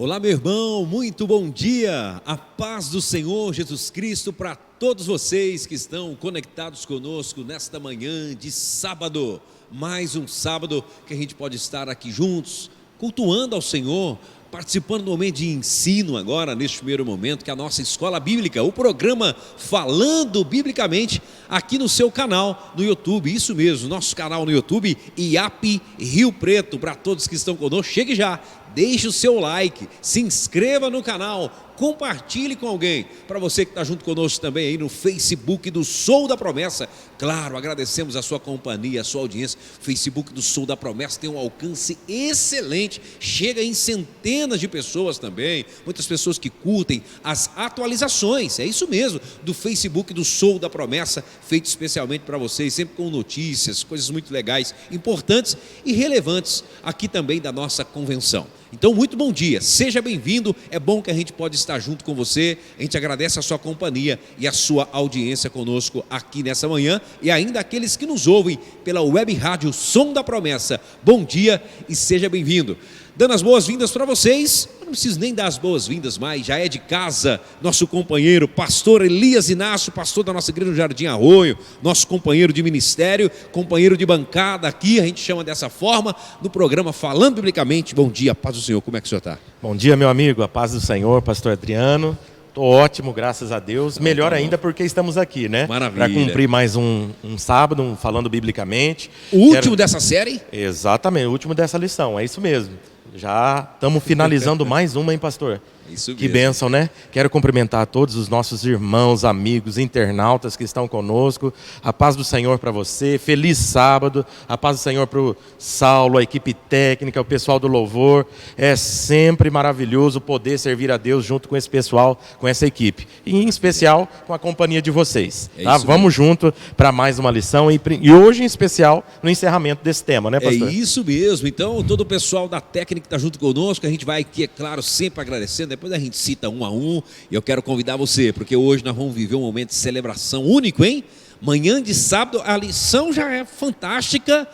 Olá, meu irmão, muito bom dia, a paz do Senhor Jesus Cristo para todos vocês que estão conectados conosco nesta manhã de sábado, mais um sábado que a gente pode estar aqui juntos, cultuando ao Senhor, participando do momento de ensino agora, neste primeiro momento, que é a nossa Escola Bíblica, o programa Falando Biblicamente, aqui no seu canal no YouTube, isso mesmo, nosso canal no YouTube, IAP Rio Preto, para todos que estão conosco, chegue já, deixe o seu like, se inscreva no canal, compartilhe com alguém, para você que está junto conosco também aí no Facebook do Sou da Promessa, claro, agradecemos a sua companhia, a sua audiência, o Facebook do Sou da Promessa tem um alcance excelente, chega em centenas de pessoas também, muitas pessoas que curtem as atualizações, é isso mesmo, do Facebook do Sou da Promessa, feito especialmente para vocês, sempre com notícias, coisas muito legais, importantes e relevantes aqui também da nossa convenção. Então, muito bom dia, seja bem-vindo, é bom que a gente pode estar junto com você, a gente agradece a sua companhia e a sua audiência conosco aqui nessa manhã e ainda aqueles que nos ouvem pela web rádio Som da Promessa, bom dia e seja bem-vindo. Dando as boas-vindas para vocês, não preciso nem dar as boas-vindas mais, já é de casa, nosso companheiro, pastor Elias Inácio, pastor da nossa igreja no Jardim Arroio, nosso companheiro de ministério, companheiro de bancada aqui, a gente chama dessa forma, no programa Falando Biblicamente. Bom dia, paz do Senhor, como é que o senhor está? Bom dia, meu amigo, a paz do Senhor, pastor Adriano. Estou ótimo, graças a Deus. Melhor ainda porque estamos aqui, né? Maravilha. Para cumprir mais um sábado, falando biblicamente. O último dessa série? Exatamente, o último dessa lição, é isso mesmo. Já estamos finalizando mais uma, hein, pastor? Isso mesmo. Que bênção, né? Quero cumprimentar todos os nossos irmãos, amigos, internautas que estão conosco. A paz do Senhor para você, feliz sábado. A paz do Senhor para o Saulo, a equipe técnica, o pessoal do louvor. É sempre maravilhoso poder servir a Deus junto com esse pessoal, com essa equipe. E em especial com a companhia de vocês. Tá? Vamos junto para mais uma lição e hoje em especial no encerramento desse tema, né, pastor? É isso mesmo. Então, todo o pessoal da técnica que está junto conosco, a gente vai aqui, é claro, sempre agradecendo. Depois a gente cita um a um e eu quero convidar você, porque hoje nós vamos viver um momento de celebração único, hein? Manhã de sábado, a lição já é fantástica,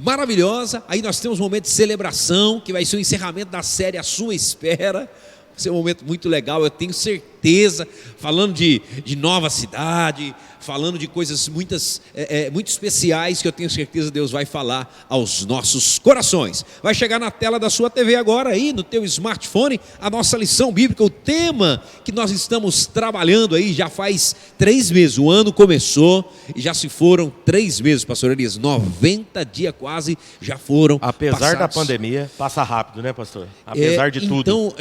maravilhosa. Aí nós temos um momento de celebração, que vai ser o encerramento da série À Sua Espera. Vai ser um momento muito legal, eu tenho certeza, falando de nova cidade, falando de coisas muito especiais que eu tenho certeza Deus vai falar aos nossos corações. Vai chegar na tela da sua TV agora aí, no teu smartphone, a nossa lição bíblica, o tema que nós estamos trabalhando aí já faz 3 meses, o ano começou e já se foram 3 meses, pastor Elias, 90 dias quase já foram Apesar passados. da pandemia, passa rápido, né, pastor? Apesar de tudo. Então,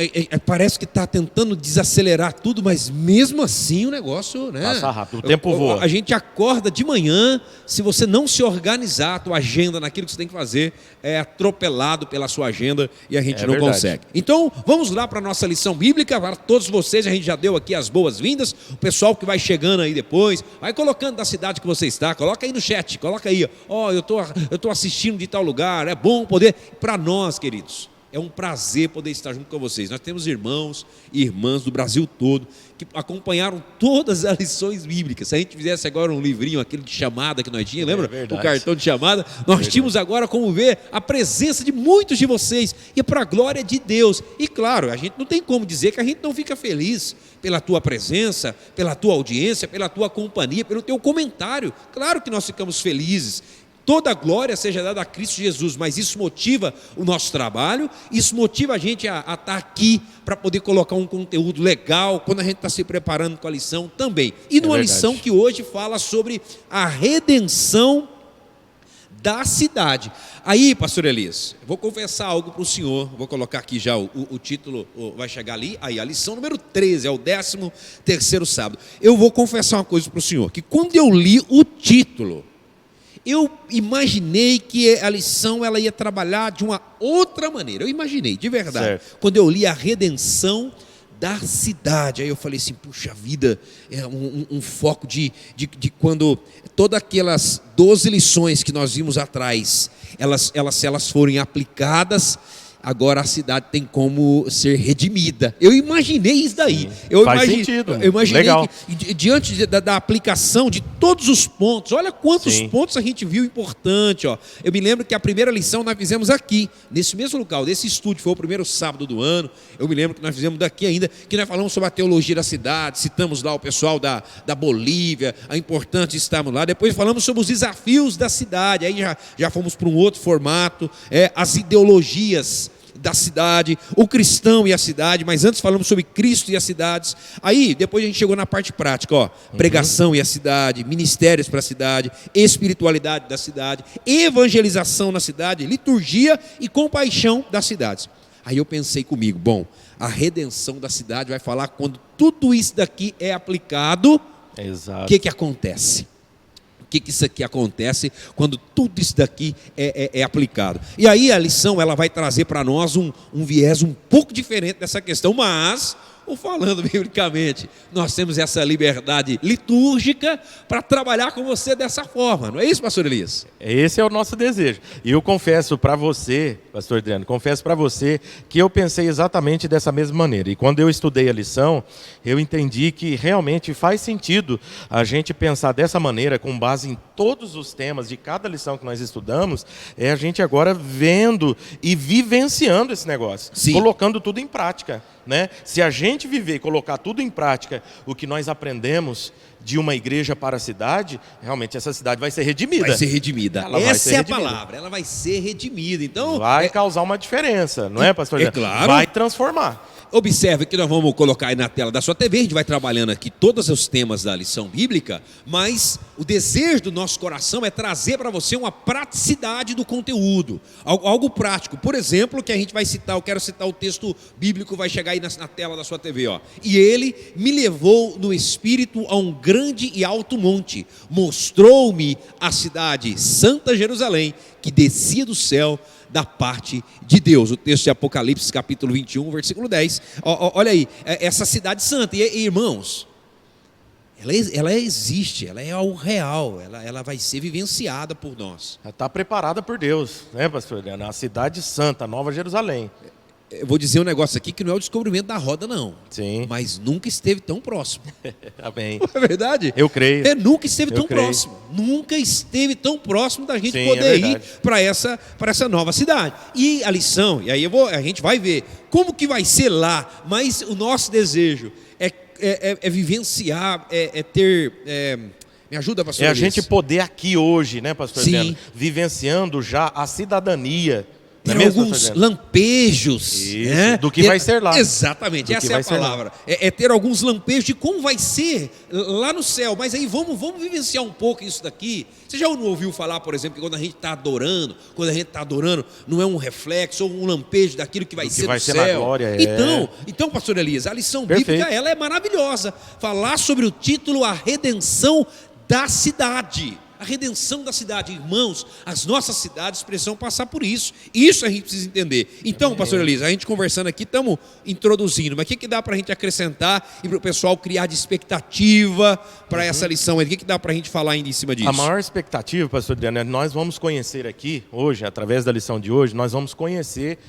parece que está tentando desacelerar tudo, mas mesmo assim o negócio, né? Passa rápido, o tempo voa. A gente acorda de manhã, se você não se organizar, a tua agenda naquilo que você tem que fazer, é atropelado pela sua agenda e a gente não verdade. consegue. Então, vamos lá para a nossa lição bíblica, para todos vocês, a gente já deu aqui as boas-vindas, o pessoal que vai chegando aí depois, vai colocando da cidade que você está, coloca aí no chat, coloca aí, ó, eu tô assistindo de tal lugar, é bom poder, para nós, queridos, é um prazer poder estar junto com vocês. Nós temos irmãos e irmãs do Brasil todo que acompanharam todas as lições bíblicas. Se a gente fizesse agora um livrinho, aquele de chamada que nós tínhamos, lembra? O cartão de chamada. Nós tínhamos agora como ver a presença de muitos de vocês e para a glória de Deus. E claro, a gente não tem como dizer que a gente não fica feliz pela tua presença, pela tua audiência, pela tua companhia, pelo teu comentário. Claro que nós ficamos felizes. Toda a glória seja dada a Cristo Jesus, mas isso motiva o nosso trabalho, isso motiva a gente a estar aqui para poder colocar um conteúdo legal, quando a gente está se preparando com a lição também. E numa lição que hoje fala sobre a redenção da cidade. Aí, pastor Elias, vou confessar algo para o senhor, vou colocar aqui já o título, vai chegar ali, aí a lição número 13, é o 13º sábado. Eu vou confessar uma coisa para o senhor, que quando eu li o título, eu imaginei que a lição ela ia trabalhar de uma outra maneira. Eu imaginei, de verdade. Certo. Quando eu li a redenção da cidade, aí eu falei assim, puxa vida, é um foco de quando todas aquelas 12 lições que nós vimos atrás, elas forem aplicadas, agora a cidade tem como ser redimida. Eu imaginei isso daí. Faz sentido. Eu imaginei Legal. que diante da aplicação de todos os pontos, olha quantos Sim. pontos a gente viu importante. Ó. Eu me lembro que a primeira lição nós fizemos aqui, nesse mesmo local, desse estúdio, foi o primeiro sábado do ano. Eu me lembro que nós fizemos daqui ainda, que nós falamos sobre a teologia da cidade, citamos lá o pessoal da Bolívia, a importância de estarmos lá. Depois falamos sobre os desafios da cidade, aí já fomos para um outro formato, as ideologias da cidade, o cristão e a cidade, mas antes falamos sobre Cristo e as cidades. Aí depois a gente chegou na parte prática, ó, pregação e a cidade, ministérios para a cidade, espiritualidade da cidade, evangelização na cidade, liturgia e compaixão das cidades. Aí eu pensei comigo, bom, a redenção da cidade vai falar quando tudo isso daqui é aplicado. Exato. O que acontece? O que isso aqui acontece quando tudo isso daqui é aplicado? E aí a lição ela vai trazer para nós um viés um pouco diferente dessa questão, mas, falando biblicamente, nós temos essa liberdade litúrgica para trabalhar com você dessa forma, não é isso, pastor Elias? Esse é o nosso desejo. E eu confesso para você, pastor Adriano, confesso para você que eu pensei exatamente dessa mesma maneira. E quando eu estudei a lição, eu entendi que realmente faz sentido a gente pensar dessa maneira, com base em todos os temas de cada lição que nós estudamos, a gente agora vendo e vivenciando esse negócio, Sim. colocando tudo em prática. Né? Se a gente viver e colocar tudo em prática, o que nós aprendemos de uma igreja para a cidade, realmente essa cidade vai ser redimida. Vai ser redimida. Ela vai Essa ser é redimida. a palavra, ela vai ser redimida. Então, vai causar uma diferença, não é, pastor? É claro. Vai transformar. Observe que nós vamos colocar aí na tela da sua TV, a gente vai trabalhando aqui todos os temas da lição bíblica, mas o desejo do nosso coração é trazer para você uma praticidade do conteúdo, algo prático. Por exemplo, que a gente vai citar, eu quero citar o texto bíblico, vai chegar aí na tela da sua TV, ó. E ele me levou no espírito a um grande e alto monte, mostrou-me a cidade Santa Jerusalém, que descia do céu da parte de Deus. O texto de Apocalipse, capítulo 21, versículo 10. Olha aí, essa cidade santa. E irmãos, ela existe, ela é algo real, ela vai ser vivenciada por nós. Ela está preparada por Deus, né, pastor Adriano? A cidade santa, Nova Jerusalém. Eu vou dizer um negócio aqui que não é o descobrimento da roda, não. Sim. Mas nunca esteve tão próximo. Amém. Não é verdade? Eu creio. Nunca esteve Eu tão creio. próximo. Nunca esteve tão próximo da gente Sim, poder é ir para essa nova cidade. E a lição, e aí a gente vai ver como que vai ser lá, mas o nosso desejo é vivenciar, ter... me ajuda, pastor? É a gente poder aqui hoje, né, pastor Sim. Adriano, vivenciando já a cidadania. Ter Não é mesmo, alguns pastor Adriano? lampejos, Isso, né? do que vai ser lá. Exatamente, Do essa que é a vai ser lá. palavra. É ter alguns lampejos de como vai ser lá no céu. Mas aí vamos vivenciar um pouco isso daqui. Você já não ouviu falar, por exemplo, que quando a gente está adorando, não é um reflexo ou um lampejo daquilo que vai ser no céu. Na glória, Então, pastor Elias, a lição Perfeito. bíblica ela é maravilhosa. Falar sobre o título A Redenção da Cidade. A redenção da cidade, irmãos, as nossas cidades precisam passar por isso. Isso a gente precisa entender. Então, pastor Elisa, a gente conversando aqui, estamos introduzindo, mas o que dá para a gente acrescentar e para o pessoal criar de expectativa para essa lição? O que dá para a gente falar ainda em cima disso? A maior expectativa, pastor Adriano, nós vamos conhecer aqui, hoje, através da lição de hoje, nós vamos conhecer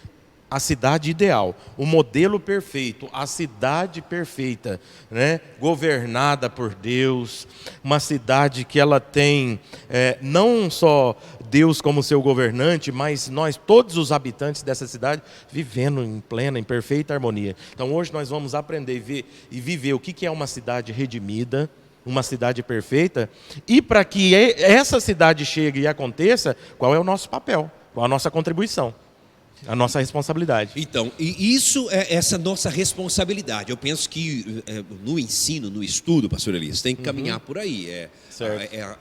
a cidade ideal, o modelo perfeito, a cidade perfeita, né? Governada por Deus, uma cidade que ela tem não só Deus como seu governante, mas nós, todos os habitantes dessa cidade, vivendo em plena, em perfeita harmonia. Então hoje nós vamos aprender e viver o que é uma cidade redimida, uma cidade perfeita, e para que essa cidade chegue e aconteça, qual é o nosso papel, qual a nossa contribuição. A nossa responsabilidade. Então, e isso é essa nossa responsabilidade. Eu penso que no ensino, no estudo, pastor Elias, tem que caminhar por aí.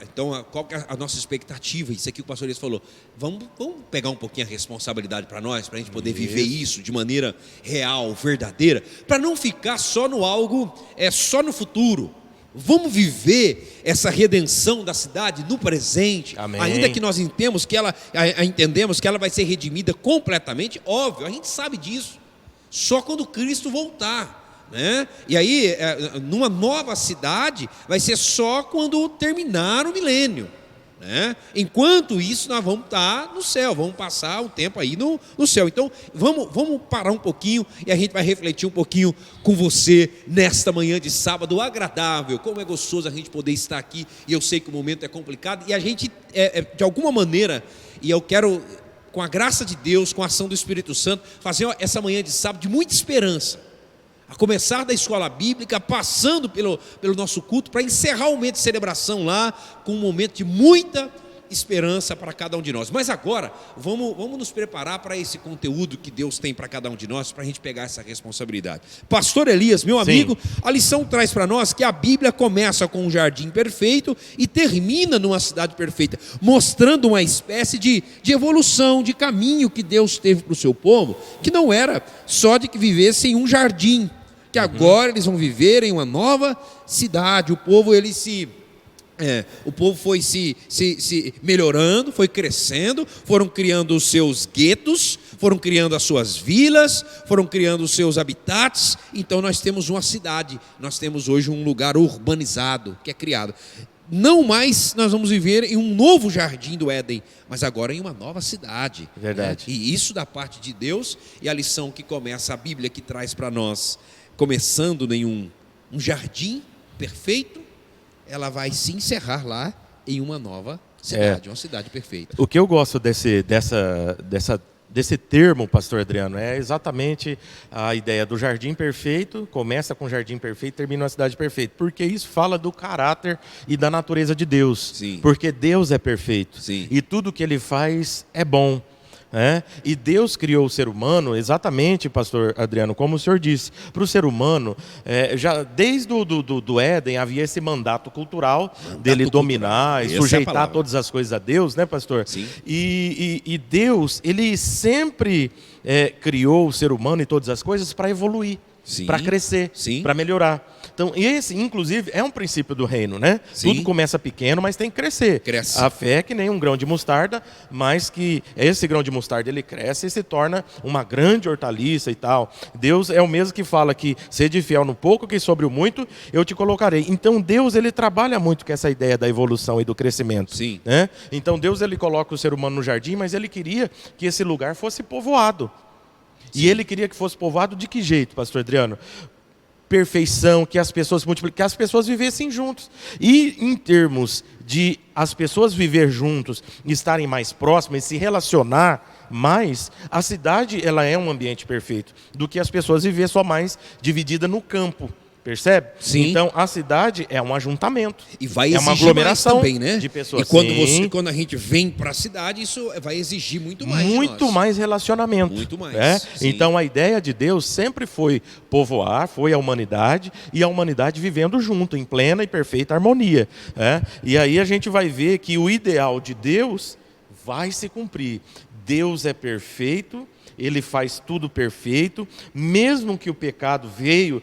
Então, qual que é a nossa expectativa? Isso aqui que o pastor Elias falou. Vamos pegar um pouquinho a responsabilidade para nós, para a gente poder viver isso de maneira real, verdadeira, para não ficar só no algo, só no futuro. Vamos viver essa redenção da cidade no presente. Amém. Ainda que nós entendemos que ela vai ser redimida completamente, óbvio, a gente sabe disso. Só quando Cristo voltar, né? E aí, numa nova cidade, vai ser só quando terminar o milênio. né? Enquanto isso, nós vamos estar no céu, vamos passar um tempo aí no céu. Então, vamos parar um pouquinho e a gente vai refletir um pouquinho com você nesta manhã de sábado agradável. Como é gostoso a gente poder estar aqui, e eu sei que o momento é complicado, e a gente, de alguma maneira, e eu quero, com a graça de Deus, com a ação do Espírito Santo, fazer essa manhã de sábado de muita esperança. A começar da escola bíblica, passando pelo nosso culto, para encerrar o momento de celebração lá, com um momento de muita esperança para cada um de nós. Mas agora, vamos nos preparar para esse conteúdo que Deus tem para cada um de nós, para a gente pegar essa responsabilidade. Pastor Elias, meu amigo, sim, a lição traz para nós que a Bíblia começa com um jardim perfeito e termina numa cidade perfeita, mostrando uma espécie de evolução, de caminho que Deus teve para o seu povo, que não era só de que vivesse em um jardim, que agora eles vão viver em uma nova cidade. O povo foi se melhorando, foi crescendo, foram criando os seus guetos, foram criando as suas vilas, foram criando os seus habitats. Então nós temos uma cidade, nós temos hoje um lugar urbanizado que é criado. Não mais nós vamos viver em um novo jardim do Éden, mas agora em uma nova cidade. Verdade. E isso da parte de Deus, e a lição que começa a Bíblia que traz para nós, começando em um jardim perfeito, ela vai se encerrar lá em uma nova cidade, uma cidade perfeita. O que eu gosto desse termo, pastor Adriano, é exatamente a ideia do jardim perfeito, começa com o jardim perfeito, termina na cidade perfeita, porque isso fala do caráter e da natureza de Deus. Sim. Porque Deus é perfeito. Sim. E tudo que Ele faz é bom. E Deus criou o ser humano exatamente, pastor Adriano, como o senhor disse, para o ser humano, já desde do Éden havia esse mandato cultural dele dominar e sujeitar todas as coisas a Deus, né, pastor? Sim. E Deus, ele sempre criou o ser humano e todas as coisas para evoluir, para crescer, para melhorar. Então, esse, inclusive, é um princípio do reino, né? Sim. Tudo começa pequeno, mas tem que crescer. Cresce. A fé é que nem um grão de mostarda, mas que esse grão de mostarda, ele cresce e se torna uma grande hortaliça e tal. Deus é o mesmo que fala que sede fiel no pouco, que sobre o muito eu te colocarei. Então, Deus, ele trabalha muito com essa ideia da evolução e do crescimento. Sim. Né? Então, Deus, ele coloca o ser humano no jardim, mas ele queria que esse lugar fosse povoado. Sim. E ele queria que fosse povoado de que jeito, pastor Adriano? Perfeição, que as pessoas multipliquem, que as pessoas vivessem juntos. E em termos de as pessoas viver juntos, estarem mais próximas, se relacionar mais, a cidade ela é um ambiente perfeito, do que as pessoas viver só mais dividida no campo. Percebe? Sim. Então, a cidade é um ajuntamento. E vai exigir uma aglomeração mais também, né? de pessoas. E quando a gente vem para a cidade, isso vai exigir muito mais. Muito mais relacionamento. Muito mais. Então, a ideia de Deus sempre foi povoar, foi a humanidade, e a humanidade vivendo junto, em plena e perfeita harmonia. E aí a gente vai ver que o ideal de Deus vai se cumprir. Deus é perfeito, Ele faz tudo perfeito, mesmo que o pecado veio,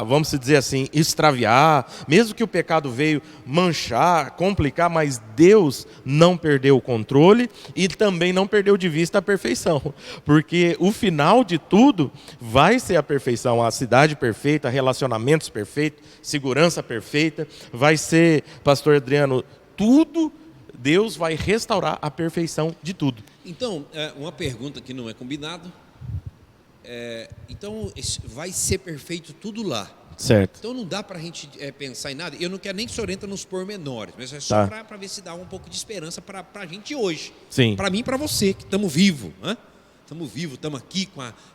vamos dizer assim, extraviar, mesmo que o pecado veio manchar, complicar, mas Deus não perdeu o controle e também não perdeu de vista a perfeição, porque o final de tudo vai ser a perfeição, a cidade perfeita, relacionamentos perfeitos, segurança perfeita, vai ser, pastor Adriano, tudo. Deus vai restaurar a perfeição de tudo. Então, uma pergunta que não é combinado. Então, vai ser perfeito tudo lá. Certo. Então, não dá para a gente pensar em nada. Eu não quero nem que o senhor entre nos pormenores, mas é só para ver se dá um pouco de esperança para a gente hoje. Sim. Para mim e para você, que estamos vivos. Estamos vivos, estamos aqui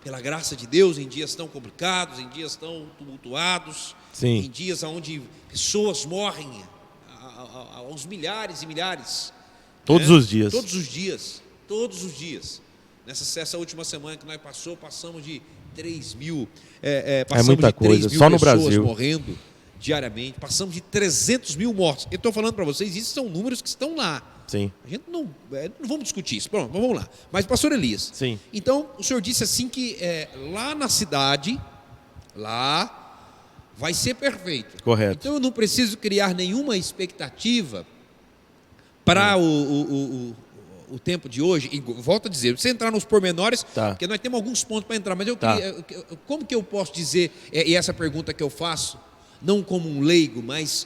pela graça de Deus, em dias tão complicados, em dias tão tumultuados. Sim. Em dias onde pessoas morrem aos milhares e milhares. Todos os dias. Todos os dias. Essa última semana que nós passamos de 3 mil. Passamos muita de 3 coisa. mil só no pessoas Brasil morrendo diariamente. Passamos de 300 mil mortos. Eu estou falando para vocês, isso são números que estão lá. Sim. A gente não vamos discutir isso. Pronto, vamos lá. Mas, pastor Elias, sim. Então, o senhor disse assim que lá na cidade, lá vai ser perfeito. Correto. Então eu não preciso criar nenhuma expectativa para o tempo de hoje. E volto a dizer, você entrar nos pormenores, porque nós temos alguns pontos para entrar, mas eu queria, como que eu posso dizer, e essa pergunta que eu faço, não como um leigo, mas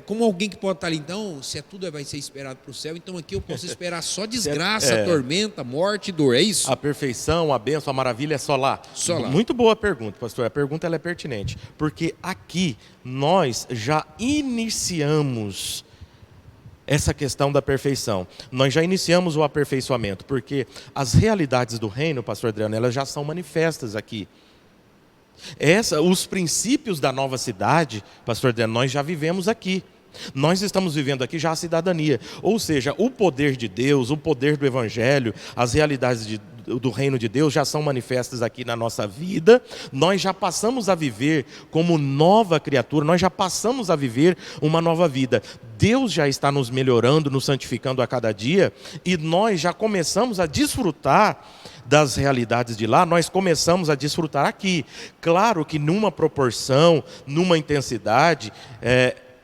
como alguém que pode estar ali, então, se tudo vai ser esperado para o céu, então aqui eu posso esperar só desgraça, tormenta, morte, dor, é isso? A perfeição, a bênção, a maravilha é só lá? Só lá. Muito boa pergunta, pastor. A pergunta ela é pertinente, porque aqui nós já iniciamos essa questão da perfeição. Nós já iniciamos o aperfeiçoamento, porque as realidades do reino, pastor Adriano, elas já são manifestas aqui. Os princípios da nova cidade, pastor Adriano, nós já vivemos aqui. Nós estamos vivendo aqui já a cidadania. Ou seja, o poder de Deus, o poder do Evangelho, as realidades do reino de Deus já são manifestas aqui na nossa vida. Nós já passamos a viver como nova criatura, nós já passamos a viver uma nova vida. Deus já está nos melhorando, nos santificando a cada dia, e nós já começamos a desfrutar das realidades de lá, nós começamos a desfrutar aqui. Claro que numa proporção, numa intensidade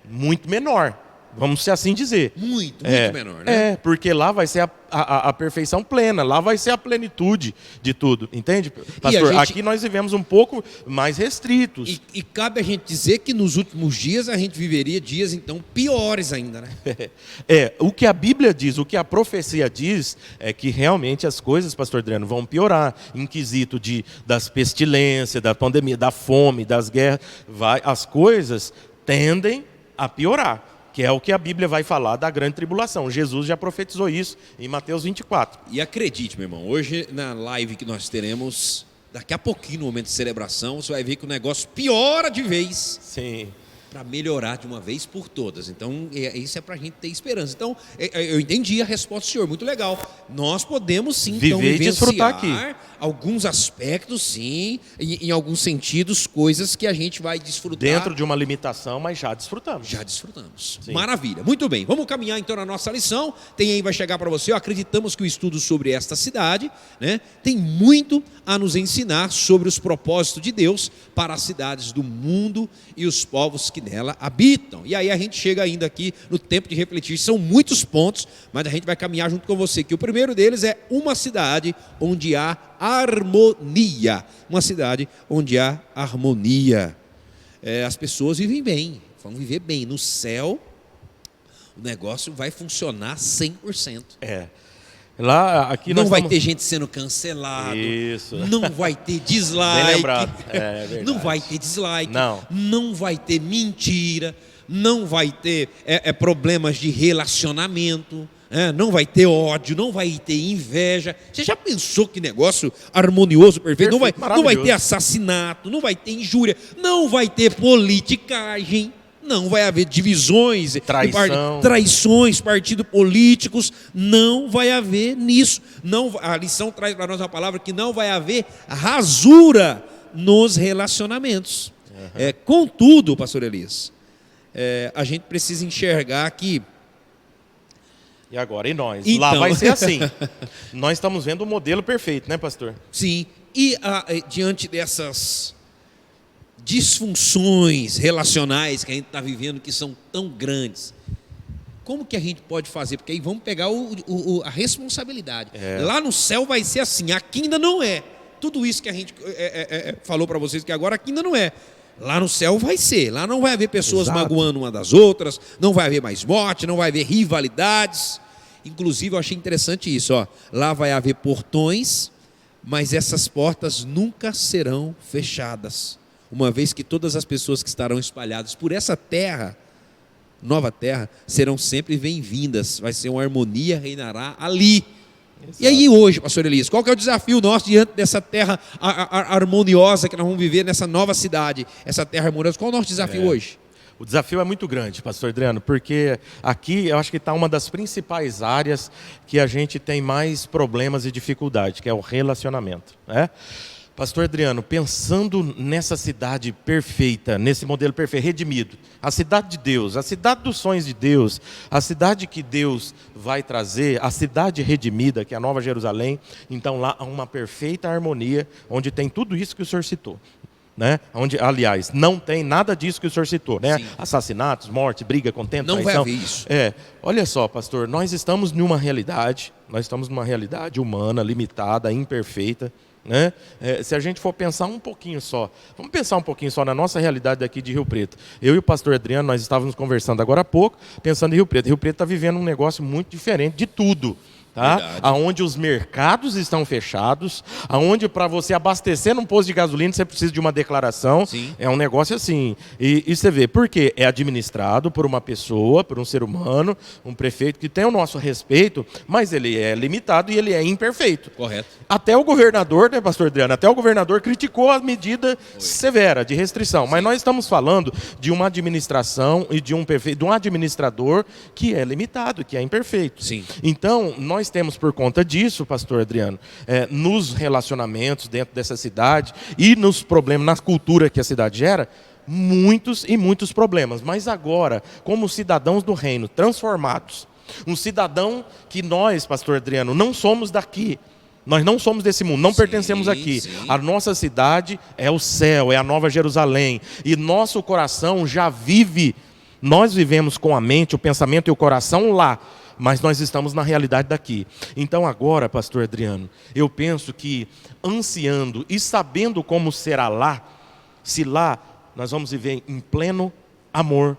muito menor, vamos assim dizer. Muito menor, né? Porque lá vai ser a perfeição plena, lá vai ser a plenitude de tudo, entende, pastor? Aqui nós vivemos um pouco mais restritos. E cabe a gente dizer que nos últimos dias a gente viveria dias, então, piores ainda, né? O que a Bíblia diz, o que a profecia diz, é que realmente as coisas, pastor Adriano, vão piorar, em quesito das pestilências, da pandemia, da fome, das guerras, as coisas tendem a piorar. Que é o que a Bíblia vai falar da grande tribulação. Jesus já profetizou isso em Mateus 24. E acredite, meu irmão, hoje na live que nós teremos, daqui a pouquinho, no momento de celebração, você vai ver que o negócio piora de vez. Sim. Para melhorar de uma vez por todas. Então, isso é para a gente ter esperança. Então, eu entendi a resposta do senhor, muito legal. Nós podemos sim, então, viver e desfrutar aqui. Alguns aspectos, sim, em alguns sentidos, coisas que a gente vai desfrutar. Dentro de uma limitação, mas já desfrutamos. Já desfrutamos. Sim. Maravilha. Muito bem. Vamos caminhar então na nossa lição. Tem aí, vai chegar para você. Acreditamos que o estudo sobre esta cidade, né, tem muito a nos ensinar sobre os propósitos de Deus para as cidades do mundo e os povos que nela habitam. E aí a gente chega ainda aqui no tempo de refletir. São muitos pontos, mas a gente vai caminhar junto com você. Que o primeiro deles é uma cidade onde há harmonia. Uma cidade onde há harmonia. As pessoas vivem bem, vão viver bem. No céu, o negócio vai funcionar 100%. Lá, aqui não vai ter gente sendo cancelado. Isso. Não vai ter dislike. Bem lembrado. Verdade. Não vai ter dislike. Não. Não vai ter mentira. Não vai ter problemas de relacionamento. Não vai ter ódio. Não vai ter inveja. Você já pensou que negócio harmonioso, perfeito? Não vai ter assassinato. Não vai ter injúria. Não vai ter politicagem. Não vai haver divisões, traições, partidos políticos, não vai haver nisso. Não, a lição traz para nós uma palavra que não vai haver rasura nos relacionamentos. Contudo, pastor Elias, a gente precisa enxergar que... E agora, e nós? Então... Lá vai ser assim. Nós estamos vendo o modelo perfeito, né, pastor? Sim, e diante dessas disfunções relacionais que a gente está vivendo, que são tão grandes, como que a gente pode fazer? Porque aí vamos pegar a responsabilidade. Lá no céu vai ser assim, aqui ainda não é. Tudo isso que a gente falou para vocês que agora aqui ainda não é. Lá no céu vai ser, lá não vai haver pessoas magoando uma das outras, não vai haver mais morte, não vai haver rivalidades. Inclusive eu achei interessante isso, lá vai haver portões, mas essas portas nunca serão fechadas. Uma vez que todas as pessoas que estarão espalhadas por essa terra, nova terra, serão sempre bem-vindas. Vai ser uma harmonia, reinará ali. Exato. E aí hoje, pastor Elias, qual que é o desafio nosso diante dessa terra harmoniosa que nós vamos viver nessa nova cidade, essa terra harmoniosa? Qual é o nosso desafio hoje? O desafio é muito grande, pastor Adriano, porque aqui eu acho que está uma das principais áreas que a gente tem mais problemas e dificuldade, que é o relacionamento, né? Pastor Adriano, pensando nessa cidade perfeita, nesse modelo perfeito, redimido, a cidade de Deus, a cidade dos sonhos de Deus, a cidade que Deus vai trazer, a cidade redimida, que é a Nova Jerusalém, então lá há uma perfeita harmonia, onde tem tudo isso que o senhor citou. Né? Onde, aliás, não tem nada disso que o senhor citou, né? Assassinatos, morte, briga, contento, não traição. vai haver isso. Olha só, pastor, nós estamos numa realidade humana, limitada, imperfeita, né? Se a gente for pensar um pouquinho só, vamos pensar um pouquinho só na nossa realidade daqui de Rio Preto. Eu e o pastor Adriano, nós estávamos conversando agora há pouco, pensando em Rio Preto. Rio Preto está vivendo um negócio muito diferente de tudo. Tá? Aonde os mercados estão fechados, aonde para você abastecer num posto de gasolina você precisa de uma declaração. Sim. É um negócio assim. E você vê, porque é administrado por uma pessoa, por um ser humano, um prefeito que tem o nosso respeito, mas ele é limitado e ele é imperfeito. Correto. Até o governador, né, pastor Adriano? Até o governador criticou a medida severa de restrição. Mas nós estamos falando de uma administração e de um administrador que é limitado, que é imperfeito. Sim. Então, nós temos por conta disso, pastor Adriano, nos relacionamentos dentro dessa cidade e nos problemas, na cultura que a cidade gera, muitos e muitos problemas. Mas agora, como cidadãos do reino, transformados, um cidadão que nós, pastor Adriano, não somos daqui, nós não somos desse mundo, não pertencemos aqui. Sim. A nossa cidade é o céu, é a Nova Jerusalém, e nosso coração já vive, nós vivemos com a mente, o pensamento e o coração lá, mas nós estamos na realidade daqui. Então agora, pastor Adriano, eu penso que ansiando e sabendo como será lá, se lá nós vamos viver em pleno amor,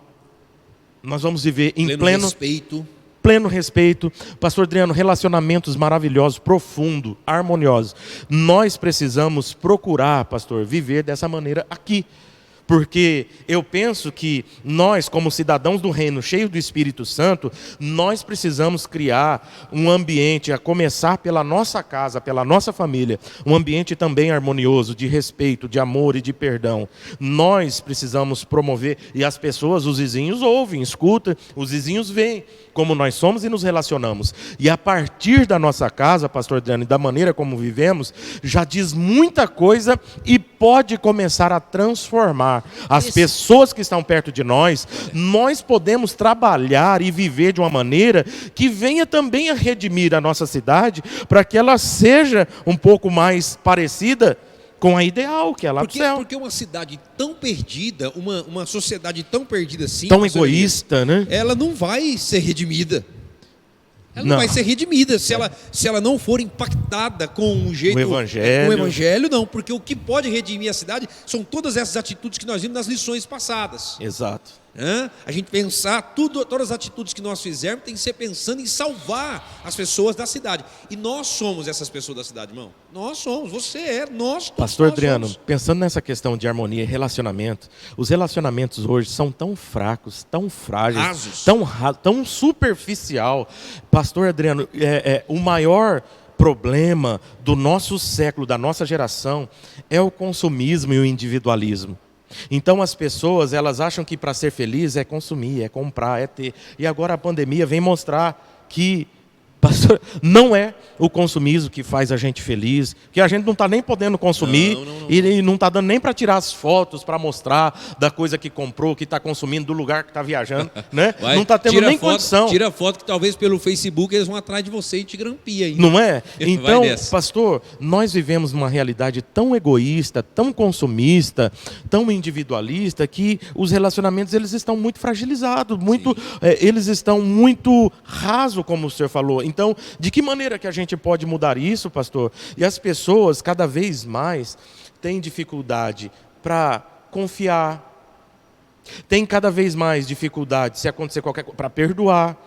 nós vamos viver em pleno respeito. Pastor Adriano, relacionamentos maravilhosos, profundos, harmoniosos. Nós precisamos procurar, pastor, viver dessa maneira aqui. Porque eu penso que nós, como cidadãos do reino, cheios do Espírito Santo, nós precisamos criar um ambiente, a começar pela nossa casa, pela nossa família, um ambiente também harmonioso, de respeito, de amor e de perdão. Nós precisamos promover, e as pessoas, os vizinhos ouvem, escutam, os vizinhos veem como nós somos e nos relacionamos. E a partir da nossa casa, pastor Adriano, e da maneira como vivemos, já diz muita coisa e pode começar a transformar as pessoas que estão perto de nós. Nós podemos trabalhar e viver de uma maneira que venha também a redimir a nossa cidade, para que ela seja um pouco mais parecida com a ideal, que é lá do céu. Porque uma cidade tão perdida, uma sociedade tão perdida assim, tão egoísta, né? Ela não vai ser redimida. Ela não vai ser redimida se ela não for impactada com um jeito... O evangelho. Com o evangelho, não. Porque o que pode redimir a cidade são todas essas atitudes que nós vimos nas lições passadas. Exato. A gente pensar, todas as atitudes que nós fizermos tem que ser pensando em salvar as pessoas da cidade. E nós somos essas pessoas da cidade, irmão. Nós somos, você é, nós todos. Pastor nós Adriano, somos. pensando nessa questão de harmonia e relacionamento, os relacionamentos hoje são tão fracos, tão frágeis, Rasos. tão superficial. Pastor Adriano, o maior problema do nosso século, da nossa geração, é o consumismo e o individualismo. Então as pessoas, elas acham que para ser feliz é consumir, é comprar, é ter. E agora a pandemia vem mostrar que, pastor, não é o consumismo que faz a gente feliz, que a gente não está nem podendo consumir, e não está dando nem para tirar as fotos, para mostrar da coisa que comprou, que está consumindo, do lugar que está viajando, né? Não está tendo nem condição. Tira foto que talvez pelo Facebook eles vão atrás de você e te grampia ainda. Não é? Então, pastor, nós vivemos uma realidade tão egoísta, tão consumista, tão individualista, que os relacionamentos eles estão muito fragilizados, eles estão muito rasos, como o senhor falou. Então, de que maneira que a gente pode mudar isso, pastor? E as pessoas, cada vez mais, têm dificuldade para confiar, têm cada vez mais dificuldade, se acontecer qualquer coisa, para perdoar.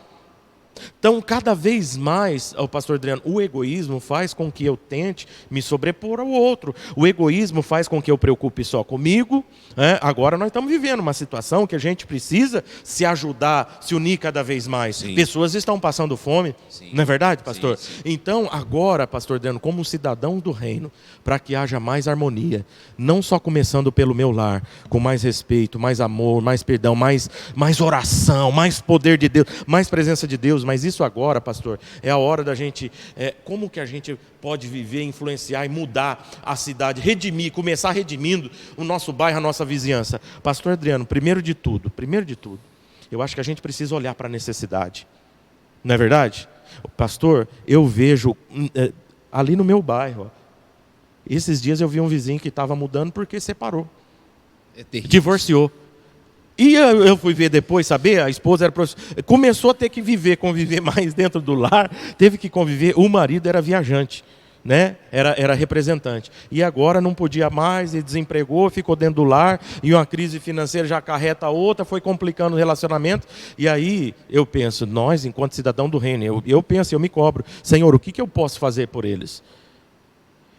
Então, cada vez mais, pastor Adriano, o egoísmo faz com que eu tente me sobrepor ao outro. O egoísmo faz com que eu preocupe só comigo. Agora nós estamos vivendo uma situação que a gente precisa se ajudar, se unir cada vez mais. Sim. Pessoas estão passando fome, não é verdade, pastor? Sim. Então, agora, pastor Adriano, como cidadão do reino, para que haja mais harmonia, não só começando pelo meu lar, com mais respeito, mais amor, mais perdão, mais oração, mais poder de Deus, mais presença de Deus. Mas isso agora, pastor, é a hora da gente, como que a gente pode viver, influenciar e mudar a cidade, redimir, começar redimindo o nosso bairro, a nossa vizinhança. Pastor Adriano, primeiro de tudo, eu acho que a gente precisa olhar para a necessidade. Não é verdade? Pastor, eu vejo ali no meu bairro, esses dias eu vi um vizinho que estava mudando porque separou, divorciou. E eu fui ver depois, saber, a esposa era professora, começou a ter que conviver mais dentro do lar, teve que conviver, o marido era viajante. né? Era representante. E agora não podia mais, e desempregou, ficou dentro do lar, e uma crise financeira já acarreta outra, foi complicando o relacionamento. E aí eu penso, nós, enquanto cidadão do reino, eu penso, eu me cobro, Senhor, o que eu posso fazer por eles?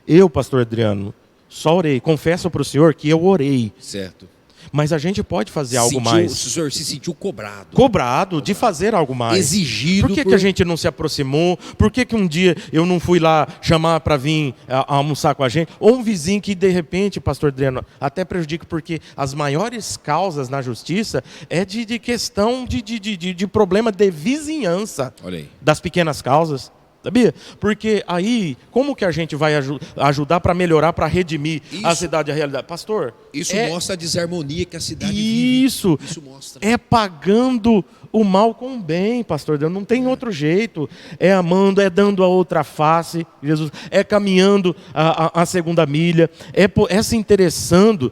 Eu, pastor Adriano, só orei. Confesso para o senhor que eu orei. Certo. Mas a gente pode fazer algo mais. O senhor se sentiu cobrado. Cobrado de fazer algo mais. Exigido. Por que a gente não se aproximou? Por que um dia eu não fui lá chamar para vir almoçar com a gente? Ou um vizinho que de repente, pastor Adriano, até prejudica, porque as maiores causas na justiça é de questão de problema de vizinhança. Olha aí. Das pequenas causas. Sabia? Porque aí, como que a gente vai ajudar para melhorar, para redimir a cidade e a realidade? Pastor, isso mostra a desarmonia que a cidade vive. Isso mostra. É pagando o mal com o bem, pastor. Não tem outro jeito. É amando, é dando a outra face, Jesus. É caminhando a segunda milha. É se interessando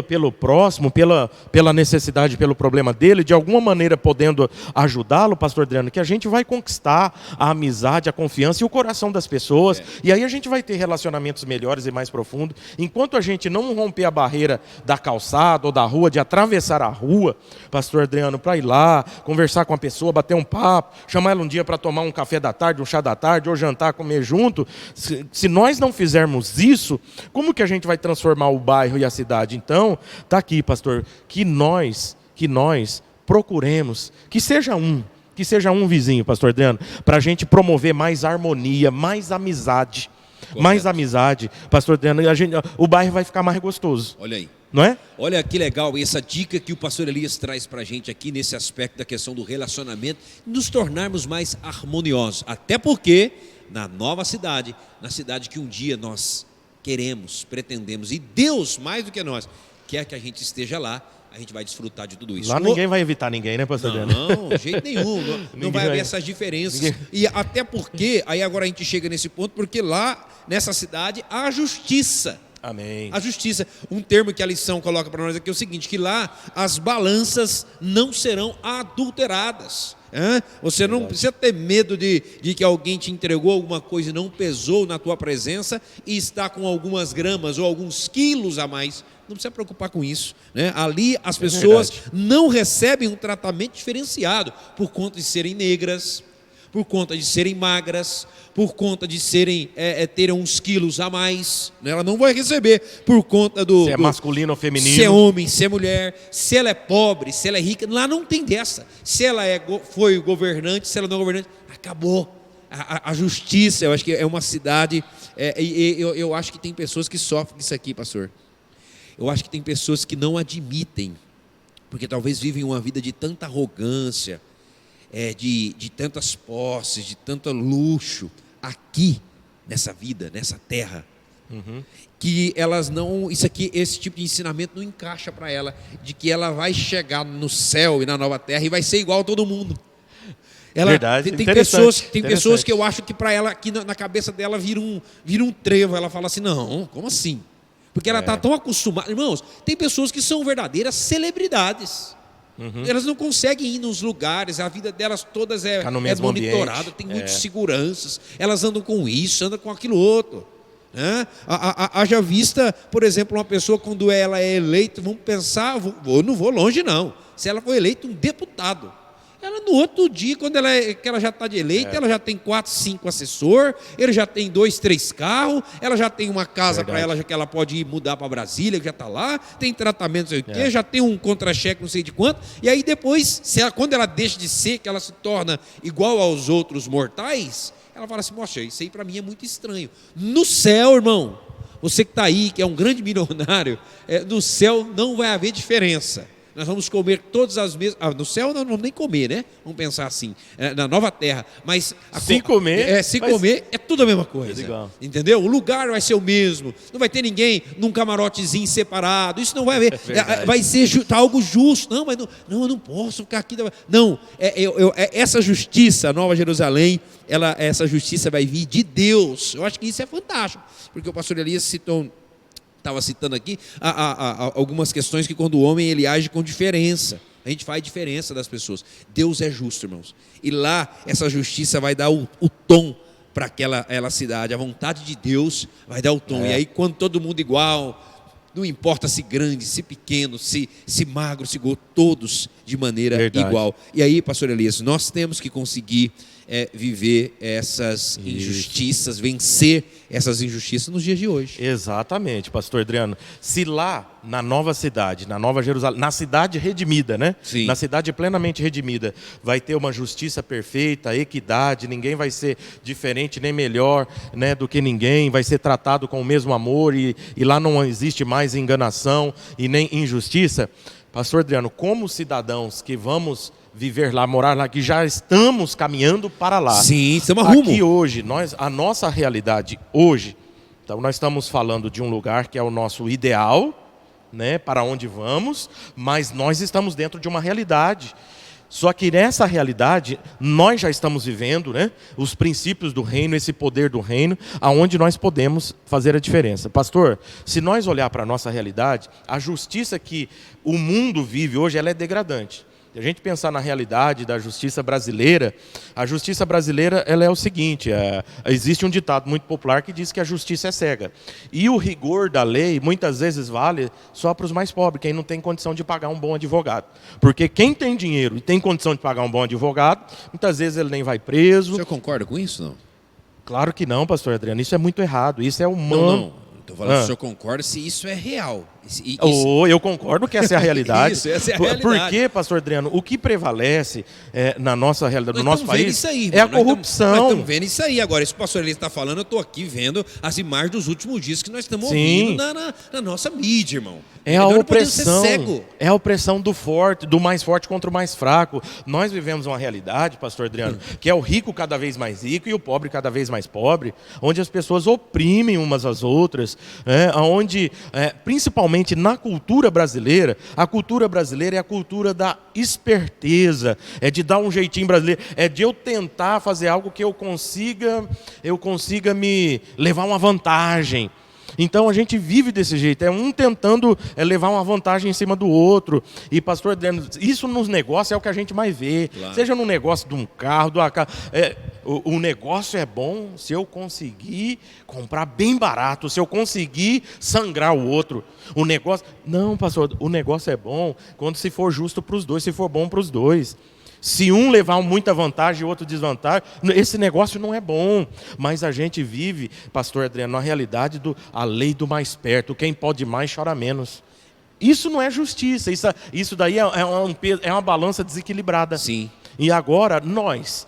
pelo próximo, pela necessidade, pelo problema dele, de alguma maneira podendo ajudá-lo, pastor Adriano, que a gente vai conquistar a amizade, a confiança e o coração das pessoas. E aí a gente vai ter relacionamentos melhores e mais profundos. Enquanto a gente não romper a barreira da calçada ou da rua, de atravessar a rua, pastor Adriano, para ir lá, conversar com a pessoa, bater um papo, chamar ela um dia para tomar um café da tarde, um chá da tarde, ou jantar, comer junto. Se nós não fizermos isso, como que a gente vai transformar o bairro e a cidade? Então, está aqui, pastor, que nós procuremos, que seja um vizinho, pastor Adriano, para a gente promover mais harmonia, mais amizade. Correto. Mais amizade, pastor Adriano, o bairro vai ficar mais gostoso. Olha aí. Não é? Olha que legal essa dica que o pastor Elias traz para a gente aqui nesse aspecto da questão do relacionamento, nos tornarmos mais harmoniosos. Até porque na nova cidade, na cidade que um dia nós queremos, pretendemos, e Deus, mais do que nós, quer que a gente esteja lá, a gente vai desfrutar de tudo isso. Lá ninguém vai evitar ninguém, né, pastor Adriano? Não, de jeito nenhum. Não vai haver essas diferenças. E até porque, aí agora a gente chega nesse ponto, porque lá, nessa cidade, há justiça. Amém. A justiça. Um termo que a lição coloca para nós aqui é o seguinte, que lá as balanças não serão adulteradas. Você não precisa ter medo de que alguém te entregou alguma coisa e não pesou na tua presença e está com algumas gramas ou alguns quilos a mais. Não precisa preocupar com isso, né? Ali as pessoas não recebem um tratamento diferenciado por conta de serem negras, por conta de serem magras, por conta de terem uns quilos a mais, né? Ela não vai receber por conta se é masculino ou feminino, se é homem, se é mulher, se ela é pobre, se ela é rica. Lá não tem dessa. Se ela foi governante, se ela não é governante, acabou. A justiça, eu acho que é uma cidade, eu acho que tem pessoas que sofrem disso aqui, pastor. Eu acho que tem pessoas que não admitem, porque talvez vivem uma vida de tanta arrogância, de tantas posses, de tanto luxo, aqui, nessa vida, nessa terra, que elas não, esse tipo de ensinamento não encaixa para ela, de que ela vai chegar no céu e na nova terra e vai ser igual a todo mundo. Verdade, tem pessoas que eu acho que para ela, aqui na cabeça dela, vira um trevo, ela fala assim, não, como assim? Porque ela está tão acostumada. Irmãos, tem pessoas que são verdadeiras celebridades. Elas não conseguem ir nos lugares, a vida delas todas é monitorada, tem muitas seguranças, elas andam com isso, andam com aquilo outro. Haja vista, por exemplo, uma pessoa quando ela é eleita, vamos pensar, não vou longe não, se ela for eleita um deputado, ela no outro dia, quando que ela já está de eleita, ela já tem 4, 5 assessores, ele já tem 2, 3 carros, ela já tem uma casa para ela, já que ela pode ir mudar para Brasília, que já está lá, tem tratamento, não sei o quê, já tem um contra-cheque, não sei de quanto, e aí depois, quando ela deixa de ser, que ela se torna igual aos outros mortais, ela fala assim, poxa, isso aí para mim é muito estranho. No céu, irmão, você que está aí, que é um grande milionário, no céu não vai haver diferença. Nós vamos comer todas as mesmas. No céu nós não vamos nem comer, né? Vamos pensar assim, na nova terra. Mas se comer é tudo a mesma coisa. Entendeu? O lugar vai ser o mesmo. Não vai ter ninguém num camarotezinho separado. Isso não vai haver. Vai ser algo justo. Não, mas eu não posso ficar aqui. Não, essa justiça, a Nova Jerusalém, essa justiça vai vir de Deus. Eu acho que isso é fantástico. Porque o pastor Elias estava citando aqui algumas questões que quando o homem ele age com diferença, a gente faz diferença das pessoas. Deus é justo, irmãos, e lá essa justiça vai dar o tom para aquela cidade. A vontade de Deus vai dar o tom. É. E aí, quando todo mundo igual, não importa se grande, se pequeno, se magro, se gordo, todos de maneira Verdade. igual. E aí, pastor Elias, nós temos que conseguir viver essas injustiças, vencer essas injustiças nos dias de hoje. Exatamente, pastor Adriano. Se lá na nova cidade, na Nova Jerusalém, na cidade redimida, né? Sim. Na cidade plenamente redimida, vai ter uma justiça perfeita, equidade, ninguém vai ser diferente nem melhor, né, do que ninguém, vai ser tratado com o mesmo amor e lá não existe mais enganação e nem injustiça. Pastor Adriano, como cidadãos que vamos viver lá, morar lá, que já estamos caminhando para lá. Sim, estamos a rumo. Aqui hoje, a nossa realidade hoje, então nós estamos falando de um lugar que é o nosso ideal, né, para onde vamos, mas nós estamos dentro de uma realidade. Só que nessa realidade, nós já estamos vivendo, né, os princípios do reino, esse poder do reino, aonde nós podemos fazer a diferença. Pastor, se nós olhar para a nossa realidade, a justiça que o mundo vive hoje, ela é degradante. Se a gente pensar na realidade da justiça brasileira, a justiça brasileira ela é o seguinte, existe um ditado muito popular que diz que a justiça é cega. E o rigor da lei muitas vezes vale só para os mais pobres, quem não tem condição de pagar um bom advogado. Porque quem tem dinheiro e tem condição de pagar um bom advogado, muitas vezes ele nem vai preso. O senhor concorda com isso, não? Claro que não, pastor Adriano, isso é muito errado, isso é humano. Não. Estou falando se o senhor concorda se isso é real. Eu concordo que essa é a realidade. Isso, essa é a realidade. Porque, pastor Adriano, o que prevalece na nossa realidade, no nosso país, isso aí, é a corrupção. Nós estamos vendo isso aí. Agora, isso que o pastor Elias está falando, eu estou aqui vendo as imagens dos últimos dias que nós estamos ouvindo na nossa mídia, irmão. É a opressão, ser cego. é a opressão do forte, do mais forte contra o mais fraco. Nós vivemos uma realidade, pastor Adriano, que é o rico cada vez mais rico e o pobre cada vez mais pobre, onde as pessoas oprimem umas às outras, onde, principalmente na cultura brasileira, a cultura brasileira é a cultura da esperteza, é de dar um jeitinho brasileiro, é de eu tentar fazer algo que eu consiga me levar uma vantagem. Então a gente vive desse jeito, é um tentando levar uma vantagem em cima do outro. E pastor Adriano, isso nos negócios é o que a gente mais vê. Claro. Seja no negócio de um carro, o negócio é bom se eu conseguir comprar bem barato, se eu conseguir sangrar o outro. O negócio, não, pastor, o negócio é bom quando se for justo para os dois, se for bom para os dois. Se um levar muita vantagem e o outro desvantagem, esse negócio não é bom. Mas a gente vive, pastor Adriano, na realidade a lei do mais perto. Quem pode mais chora menos. Isso não é justiça, isso daí é uma balança desequilibrada. Sim. E agora nós,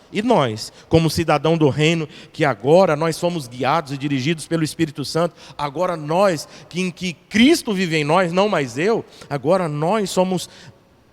como cidadão do reino, que agora nós somos guiados e dirigidos pelo Espírito Santo, agora nós, em que Cristo vive em nós, não mais eu, agora nós somos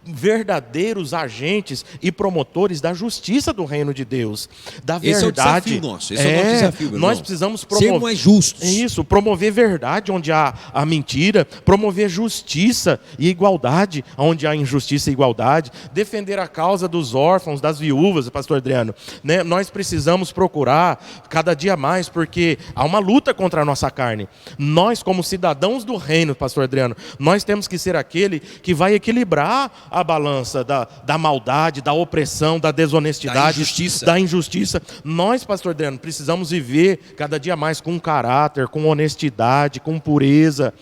verdadeiros agentes e promotores da justiça do reino de Deus, da verdade. Esse é o desafio nosso, esse é o nosso desafio, meu irmão. Nós precisamos promover, ser mais justos. Isso, promover verdade onde há a mentira, promover justiça e igualdade onde há injustiça e igualdade, defender a causa dos órfãos, das viúvas, pastor Adriano, né? Nós precisamos procurar cada dia mais, porque há uma luta contra a nossa carne. Nós, como cidadãos do reino, pastor Adriano, nós temos que ser aquele que vai equilibrar a balança da maldade, da opressão, da desonestidade, da injustiça. Nós, pastor Adriano, precisamos viver cada dia mais com caráter, com honestidade, com pureza,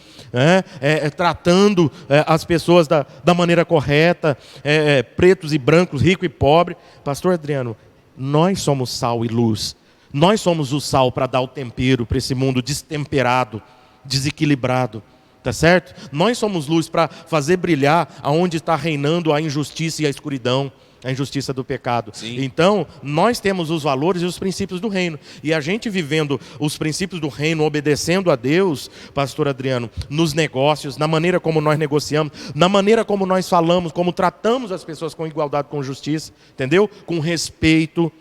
tratando as pessoas da maneira correta, pretos e brancos, rico e pobre. Pastor Adriano, nós somos sal e luz. Nós somos o sal para dar o tempero para esse mundo destemperado, desequilibrado. Tá certo? Nós somos luz para fazer brilhar aonde está reinando a injustiça e a escuridão, a injustiça do pecado. Sim. Então, nós temos os valores e os princípios do reino. E a gente vivendo os princípios do reino, obedecendo a Deus, pastor Adriano, nos negócios, na maneira como nós negociamos, na maneira como nós falamos, como tratamos as pessoas com igualdade, com justiça, entendeu? Com respeito.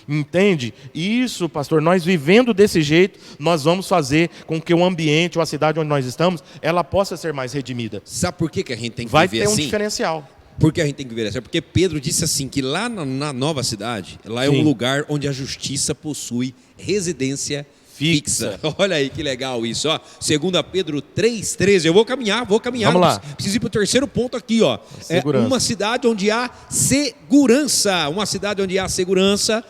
Entende? Isso, pastor, nós vivendo desse jeito, nós vamos fazer com que o ambiente, ou a cidade onde nós estamos, ela possa ser mais redimida. Sabe por que a gente tem que Vai viver ter assim? Um diferencial. Por que a gente tem que viver assim? Porque Pedro disse assim, que lá na nova cidade, lá é Sim. um lugar onde a justiça possui residência fixa. Olha aí que legal isso, ó. 2 Pedro 3,13. Eu vou caminhar. Vamos lá. Preciso ir para o terceiro ponto aqui, ó. Segurança. É uma cidade onde há segurança. Uma cidade onde há segurança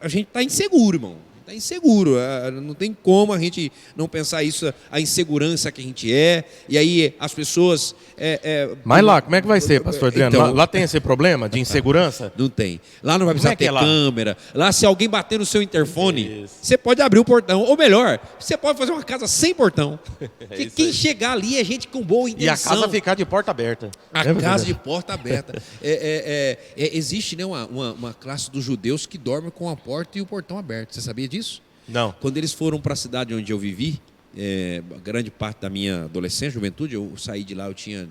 a gente está inseguro, irmão. Está inseguro, não tem como a gente não pensar isso, a insegurança que a gente é, e aí as pessoas... Mas lá, como é que vai ser, pastor Adriano? Então, Lá tem esse problema de insegurança? Não tem. Lá não vai precisar ter lá? câmera. Lá, se alguém bater no seu interfone, você pode abrir o portão. Ou melhor, você pode fazer uma casa sem portão. Porque quem chegar ali é gente com boa intenção. E a casa ficar de porta aberta. A casa de porta aberta. Existe, né, uma classe dos judeus que dorme com a porta e o portão aberto. Você sabia disso? Não. Quando eles foram para a cidade onde eu vivi, grande parte da minha adolescência, juventude, eu saí de lá, eu tinha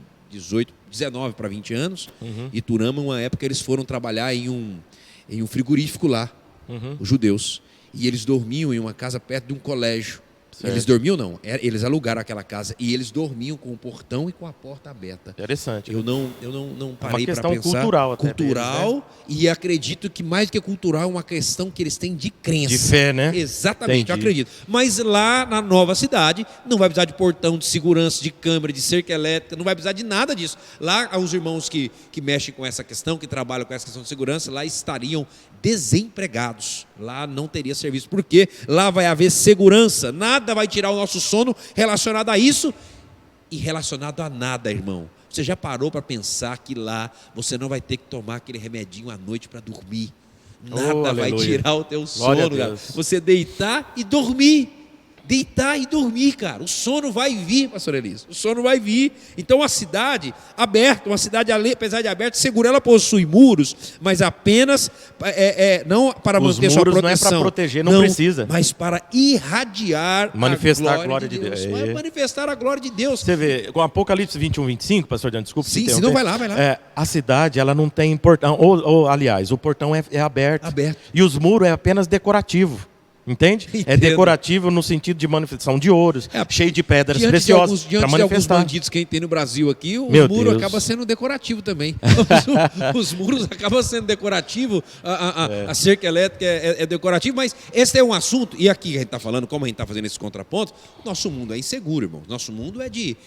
19 para 20 anos. E Turama, uma época, eles foram trabalhar em um frigorífico lá, os judeus. E eles dormiam em uma casa perto de um colégio. Certo. Eles dormiam não, eles alugaram aquela casa e eles dormiam com o portão e com a porta aberta. Interessante. Eu não parei para pensar. É uma questão cultural até. Cultural, deles, né? E acredito que mais do que cultural é uma questão que eles têm de crença. De fé, né? Exatamente, entendi. Eu acredito. Mas lá na nova cidade não vai precisar de portão, de segurança, de câmera, de cerca elétrica, não vai precisar de nada disso. Lá os irmãos que mexem com essa questão, que trabalham com essa questão de segurança, lá estariam desempregados. Lá não teria serviço, porque lá vai haver segurança, nada vai tirar o nosso sono relacionado a isso e relacionado a nada, irmão. Você já parou para pensar que lá você não vai ter que tomar aquele remedinho à noite para dormir? Nada vai tirar o teu sono, cara. Você deitar e dormir. Deitar e dormir, cara. O sono vai vir, pastor Elias. O sono vai vir. Então a cidade aberta, uma cidade, apesar de aberta, segura, ela possui muros, mas apenas não para manter sua proteção. Não é para proteger, não precisa. Mas para irradiar manifestar a glória de Deus. Vai manifestar a glória de Deus. Você vê, com Apocalipse 21, 25, pastor Adriano, desculpa. Sim, se não vai lá. A cidade, ela não tem portão. Aliás, o portão é aberto. E os muros é apenas decorativo. Entende? Entendo. É decorativo no sentido de manifestação de ouros, cheio de pedras preciosas para manifestar. De alguns bandidos que a gente tem no Brasil aqui, o muro acaba sendo decorativo também. Os muros acabam sendo decorativos, a cerca elétrica é decorativa, mas esse é um assunto, e aqui a gente está falando, como a gente está fazendo esse contraponto, nosso mundo é inseguro, irmão. Nosso mundo é de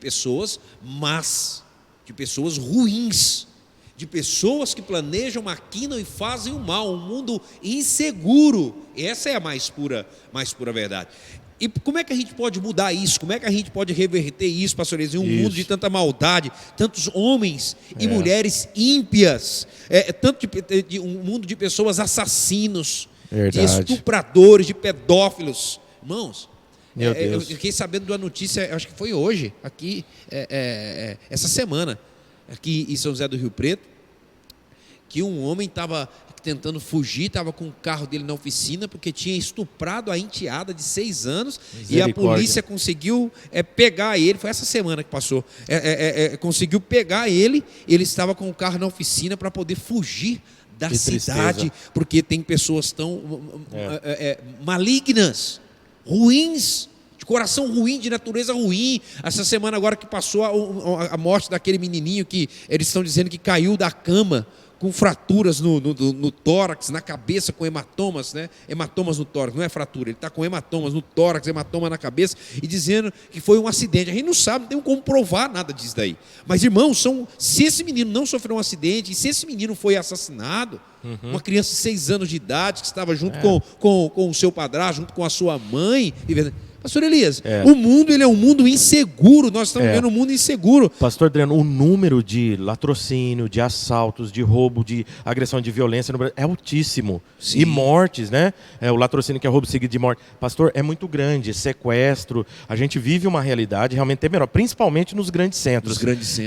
pessoas más, de pessoas ruins, de pessoas que planejam, maquinam e fazem o mal, um mundo inseguro. Essa é a mais pura verdade. E como é que a gente pode mudar isso? Como é que a gente pode reverter isso, pastor Elias, em um mundo de tanta maldade, tantos homens e mulheres ímpias, um mundo de pessoas assassinos, de estupradores, de pedófilos. Irmãos, eu fiquei sabendo de uma notícia, acho que foi hoje, aqui, essa semana, aqui em São José do Rio Preto, que um homem estava tentando fugir, estava com o carro dele na oficina, porque tinha estuprado a enteada de 6 anos, e a polícia conseguiu pegar ele, foi essa semana que passou, conseguiu pegar ele estava com o carro na oficina para poder fugir da cidade, porque tem pessoas tão malignas, ruins, de coração ruim, de natureza ruim. Essa semana agora que passou a morte daquele menininho que eles estão dizendo que caiu da cama com fraturas no tórax, na cabeça, com hematomas, né? Hematomas no tórax, não é fratura, ele está com hematomas no tórax, hematoma na cabeça, e dizendo que foi um acidente. A gente não sabe, não tem como provar nada disso daí. Mas, irmãos, se esse menino não sofreu um acidente, e se esse menino foi assassinado, uma criança de 6 anos de idade, que estava junto com o seu padrasto, junto com a sua mãe, pastor Elias, o mundo ele é um mundo inseguro, nós estamos vivendo um mundo inseguro. Pastor Adriano, o número de latrocínio, de assaltos, de roubo, de agressão, de violência no Brasil é altíssimo. Sim. E mortes, né? O latrocínio que é roubo seguido de morte. Pastor, é muito grande, sequestro. A gente vive uma realidade realmente temerosa, principalmente nos grandes centros.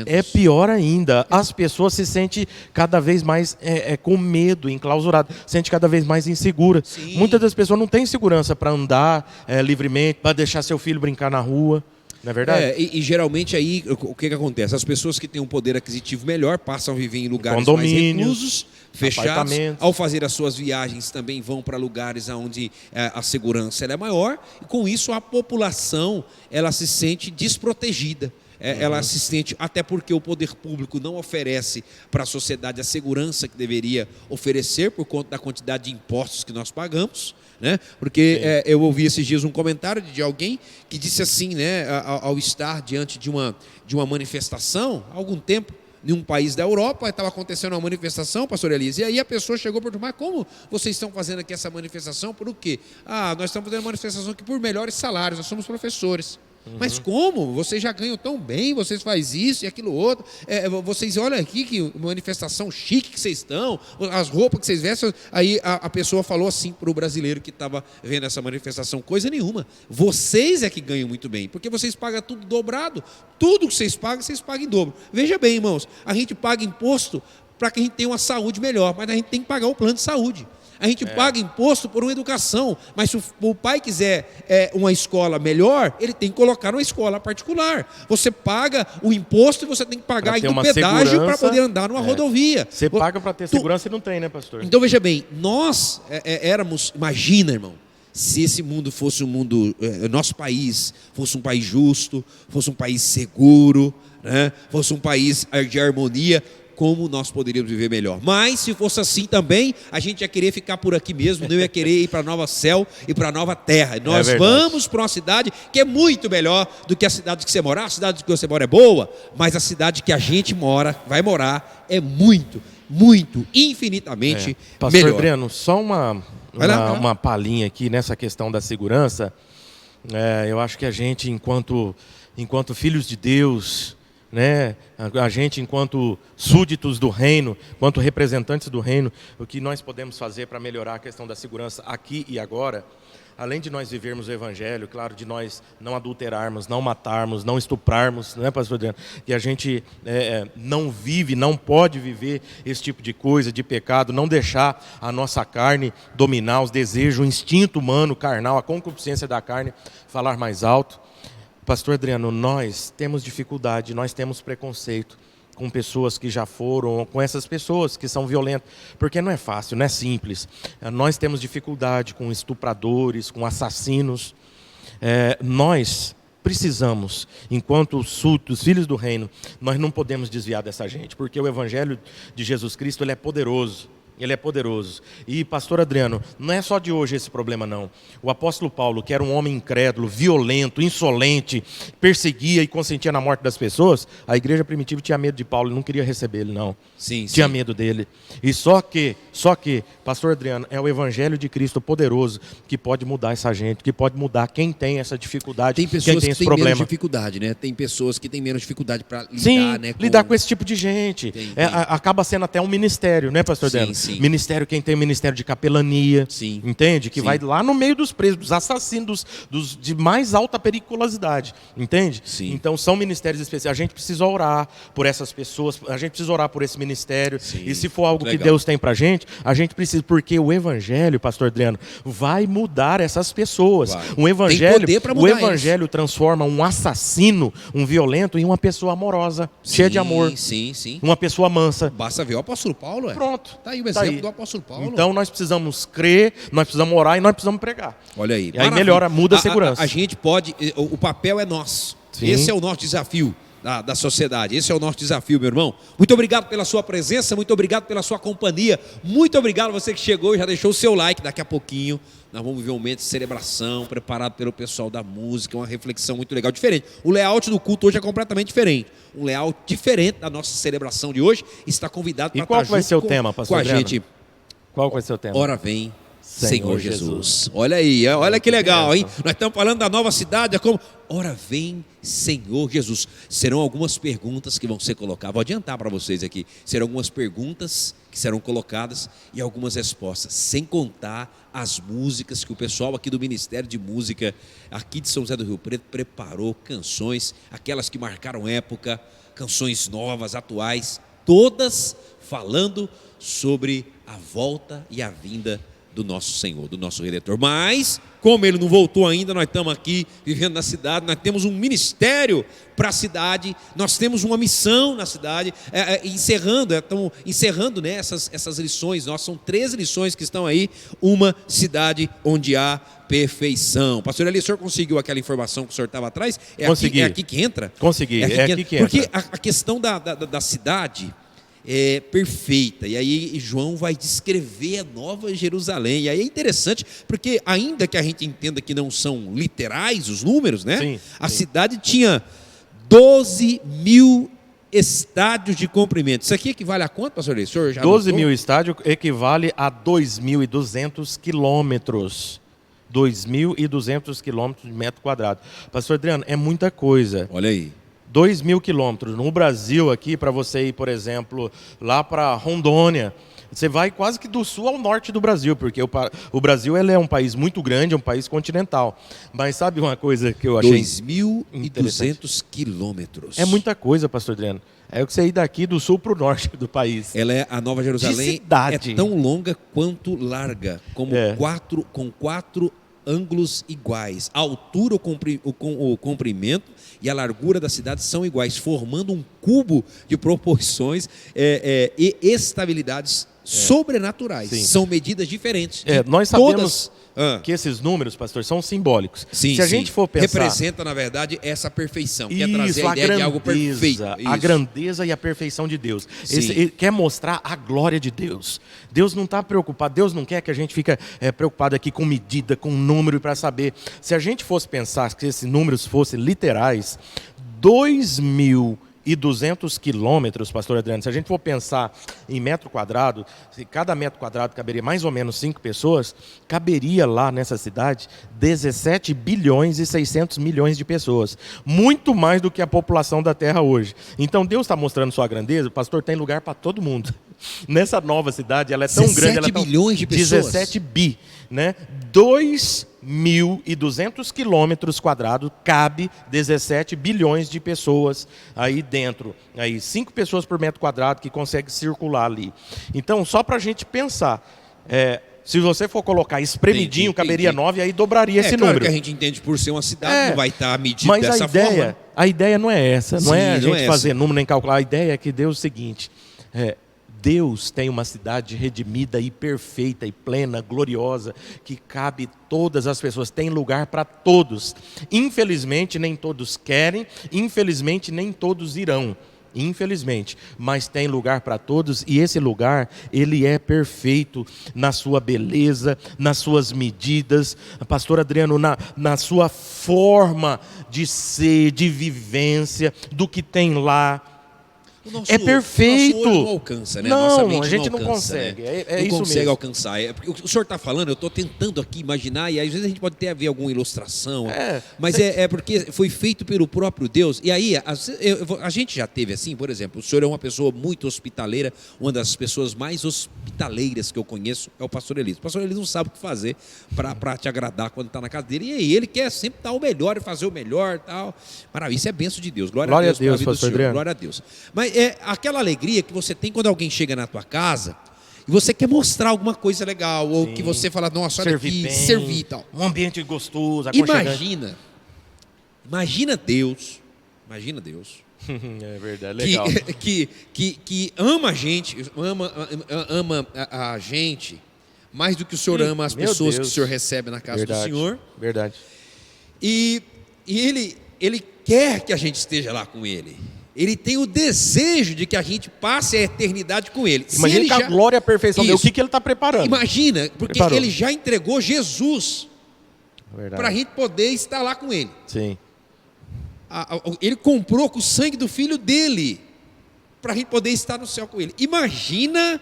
É pior ainda, as pessoas se sentem cada vez mais com medo, enclausuradas, se sentem cada vez mais inseguras. Sim. Muitas das pessoas não têm segurança para andar livremente, para deixar seu filho brincar na rua, não é verdade? E geralmente aí, o que acontece? As pessoas que têm um poder aquisitivo melhor passam a viver em lugares mais reclusos, fechados. Ao fazer as suas viagens também vão para lugares onde a segurança é maior, e com isso a população ela se sente desprotegida. Ela se sente, até porque o poder público não oferece para a sociedade a segurança que deveria oferecer por conta da quantidade de impostos que nós pagamos, né? Porque eu ouvi esses dias um comentário de alguém que disse assim, né, ao estar diante de uma manifestação, há algum tempo, em um país da Europa, estava acontecendo uma manifestação, pastor Elias, e aí a pessoa chegou e perguntou: mas como vocês estão fazendo aqui essa manifestação? Por o quê? Nós estamos fazendo uma manifestação aqui por melhores salários, nós somos professores. Mas como? Vocês já ganham tão bem, vocês fazem isso e aquilo outro. Vocês olham aqui que manifestação chique que vocês estão, as roupas que vocês vestem. Aí a pessoa falou assim para o brasileiro que estava vendo essa manifestação: coisa nenhuma. Vocês é que ganham muito bem, porque vocês pagam tudo dobrado. Tudo que vocês pagam em dobro. Veja bem, irmãos, a gente paga imposto para que a gente tenha uma saúde melhor, mas a gente tem que pagar o plano de saúde. A gente paga imposto por uma educação, mas se o pai quiser uma escola melhor, ele tem que colocar numa escola particular. Você paga o imposto e você tem que pagar ainda o pedágio para poder andar numa rodovia. Você paga para ter segurança e não tem, né, pastor? Então veja bem, nós éramos, imagina, irmão, se esse mundo fosse um mundo, nosso país fosse um país justo, fosse um país seguro, né, fosse um país de harmonia, como nós poderíamos viver melhor. Mas se fosse assim também, a gente ia querer ficar por aqui mesmo, não ia querer ir para Nova Céu e para Nova Terra. Nós vamos para uma cidade que é muito melhor do que a cidade que você mora. A cidade que você mora é boa, mas a cidade que a gente vai morar é muito, infinitamente Pastor melhor. Adriano, só uma palhinha aqui nessa questão da segurança. Eu acho que a gente, enquanto filhos de Deus, né, a gente enquanto súditos do reino, enquanto representantes do reino, o que nós podemos fazer para melhorar a questão da segurança aqui e agora, além de nós vivermos o evangelho, claro, de nós não adulterarmos, não matarmos, não estuprarmos, né, pastor Adriano, que a gente não pode viver esse tipo de coisa, de pecado, não deixar a nossa carne dominar os desejos, o instinto humano, carnal, a concupiscência da carne falar mais alto. Pastor Adriano, nós temos dificuldade, nós temos preconceito com pessoas que já foram, com essas pessoas que são violentas, porque não é fácil, não é simples. Nós temos dificuldade com estupradores, com assassinos. Nós precisamos, enquanto os filhos do reino, nós não podemos desviar dessa gente, porque o evangelho de Jesus Cristo, ele é poderoso. Ele é poderoso. E, pastor Adriano, não é só de hoje esse problema, não. O apóstolo Paulo, que era um homem incrédulo, violento, insolente, perseguia e consentia na morte das pessoas, a igreja primitiva tinha medo de Paulo, não queria receber ele, não. Tinha medo dele. E só que, pastor Adriano, é o evangelho de Cristo poderoso que pode mudar essa gente, que pode mudar quem tem essa dificuldade, tem pessoas quem tem esse têm problema. Menos dificuldade, né? Tem pessoas que têm menos dificuldade para lidar, né? Lidar com esse tipo de gente. Acaba sendo até um ministério, né, pastor Adriano? Sim. Ministério, quem tem ministério de capelania, entende? Que vai lá no meio dos presos, dos assassinos, dos de mais alta periculosidade, entende? Então são ministérios especiais. A gente precisa orar por essas pessoas, a gente precisa orar por esse ministério. E se for algo que Deus tem pra gente, a gente precisa, porque o evangelho, pastor Adriano, vai mudar essas pessoas. O evangelho transforma um assassino, um violento, em uma pessoa amorosa, cheia de amor. Uma pessoa mansa. Basta ver o apóstolo Paulo. Pronto. Tá aí o exemplo do apóstolo Paulo. Então nós precisamos crer, nós precisamos orar e nós precisamos pregar. Olha aí. E aí melhora, muda a segurança. A gente pode, o papel é nosso. Esse é o nosso desafio da sociedade. Esse é o nosso desafio, meu irmão. Muito obrigado pela sua presença, muito obrigado pela sua companhia. Muito obrigado a você que chegou e já deixou o seu like. Daqui a pouquinho nós vamos viver um momento de celebração, preparado pelo pessoal da música, uma reflexão muito legal, diferente. O layout do culto hoje é completamente diferente. Um layout diferente da nossa celebração de hoje. Está convidado para estar junto qual vai ser o tema, pastor com a gente. Qual vai ser o tema? Ora vem, Senhor Jesus. Olha aí, olha que legal, hein? Nós estamos falando da nova cidade, é como... Ora vem, Senhor Jesus. Serão algumas perguntas que vão ser colocadas. Vou adiantar para vocês aqui. Serão algumas perguntas que serão colocadas e algumas respostas, sem contar as músicas que o pessoal aqui do Ministério de Música, aqui de São José do Rio Preto, preparou, canções, aquelas que marcaram época, canções novas, atuais, todas falando sobre a volta e a vinda do nosso Senhor, do nosso Redentor. Mas, como Ele não voltou ainda, nós estamos aqui vivendo na cidade, nós temos um ministério para a cidade, nós temos uma missão na cidade, estamos encerrando, né, essas lições, são 13 lições que estão aí, uma cidade onde há perfeição. Pastor Eli, o senhor conseguiu aquela informação que o senhor estava atrás? Consegui. É aqui que entra? Consegui, é aqui que entra. Porque a questão da cidade é perfeita, e aí João vai descrever a Nova Jerusalém, e aí é interessante, porque ainda que a gente entenda que não são literais os números, né? A cidade tinha 12 mil estádios de comprimento. Isso aqui equivale a quanto, pastor Elias? O senhor já 12 anotou? mil estádios equivale a 2.200 quilômetros. 2.200 quilômetros de metro quadrado. Pastor Adriano, é muita coisa. Olha aí. 2.000 quilômetros. No Brasil aqui, para você ir, por exemplo, lá para Rondônia, você vai quase que do sul ao norte do Brasil, porque o Brasil ele é um país muito grande, é um país continental. Mas sabe uma coisa que eu achei 2.200 quilômetros. É muita coisa, pastor Adriano. É o que você ir daqui do sul para o norte do país. Ela é a Nova Jerusalém. cidade. É tão longa quanto larga, como com quatro ângulos iguais. A altura, o comprimento e a largura da cidade são iguais, formando um cubo de proporções e estabilidades sobrenaturais. Sim. São medidas diferentes. Nós sabemos que esses números, pastor, são simbólicos. Sim, Se a gente for pensar... representa, na verdade, essa perfeição. Isso, quer trazer a ideia de algo perfeito. A grandeza e a perfeição de Deus. Ele quer mostrar a glória de Deus. Deus não está preocupado, Deus não quer que a gente fique preocupado aqui com medida, com número para saber. Se a gente fosse pensar que esses números fossem literais, 2.200 quilômetros, pastor Adriano, se a gente for pensar em metro quadrado, se cada metro quadrado caberia mais ou menos 5 pessoas, caberia lá nessa cidade 17 bilhões e 600 milhões de pessoas. Muito mais do que a população da Terra hoje. Então Deus está mostrando sua grandeza, pastor, tem lugar para todo mundo. Nessa nova cidade, ela é tão grande, ela é tão... 17 bilhões de pessoas. 17 bi, né? 2.200 quilômetros quadrados, cabe 17 bilhões de pessoas aí dentro. Aí 5 pessoas por metro quadrado que conseguem circular ali. Então, só para a gente pensar, se você for colocar espremidinho, caberia 9, aí dobraria esse claro número. Que a gente entende por ser uma cidade, não vai estar medido mas dessa forma. A ideia não é essa, não é a gente fazer essa. número nem calcular. A ideia é que Deus é o seguinte... Deus tem uma cidade redimida e perfeita e plena, gloriosa, que cabe todas as pessoas, tem lugar para todos. Infelizmente, nem todos querem, infelizmente, nem todos irão. Infelizmente, mas tem lugar para todos e esse lugar, ele é perfeito na sua beleza, nas suas medidas, pastor Adriano, na sua forma de ser, de vivência, do que tem lá. É perfeito. Nosso olho não alcança, né? Não, Nossa mente a gente não não alcança, consegue. Né? É não isso consegue mesmo. alcançar. Porque o senhor está falando, eu estou tentando aqui imaginar, e às vezes a gente pode ter a ver alguma ilustração, mas é porque foi feito pelo próprio Deus. E aí, a gente já teve assim, por exemplo, o senhor é uma pessoa muito hospitaleira, uma das pessoas mais hospitaleiras que eu conheço é o pastor Elias. O pastor Elias não sabe o que fazer para te agradar quando está na casa dele. E aí, ele quer sempre dar o melhor e fazer o melhor. Tal. Maravilha, isso é bênção de Deus. Glória a Deus pela vida do senhor. Glória a Deus. Mas aquela alegria que você tem quando alguém chega na tua casa e você quer mostrar alguma coisa legal, ou que você fala, nossa, olha aqui, servir e tal. Um ambiente gostoso, aconchegante. Imagina Deus. É verdade, legal. Que ama a gente, ama a gente mais do que o senhor ama as pessoas que o senhor recebe na casa do senhor. Verdade. E ele quer que a gente esteja lá com ele. Ele tem o desejo de que a gente passe a eternidade com ele. Imagina que a glória e a perfeição dele, o que ele está preparando. Imagina, porque ele já entregou Jesus para a gente poder estar lá com ele. Sim. Ele comprou com o sangue do filho dele para a gente poder estar no céu com ele. Imagina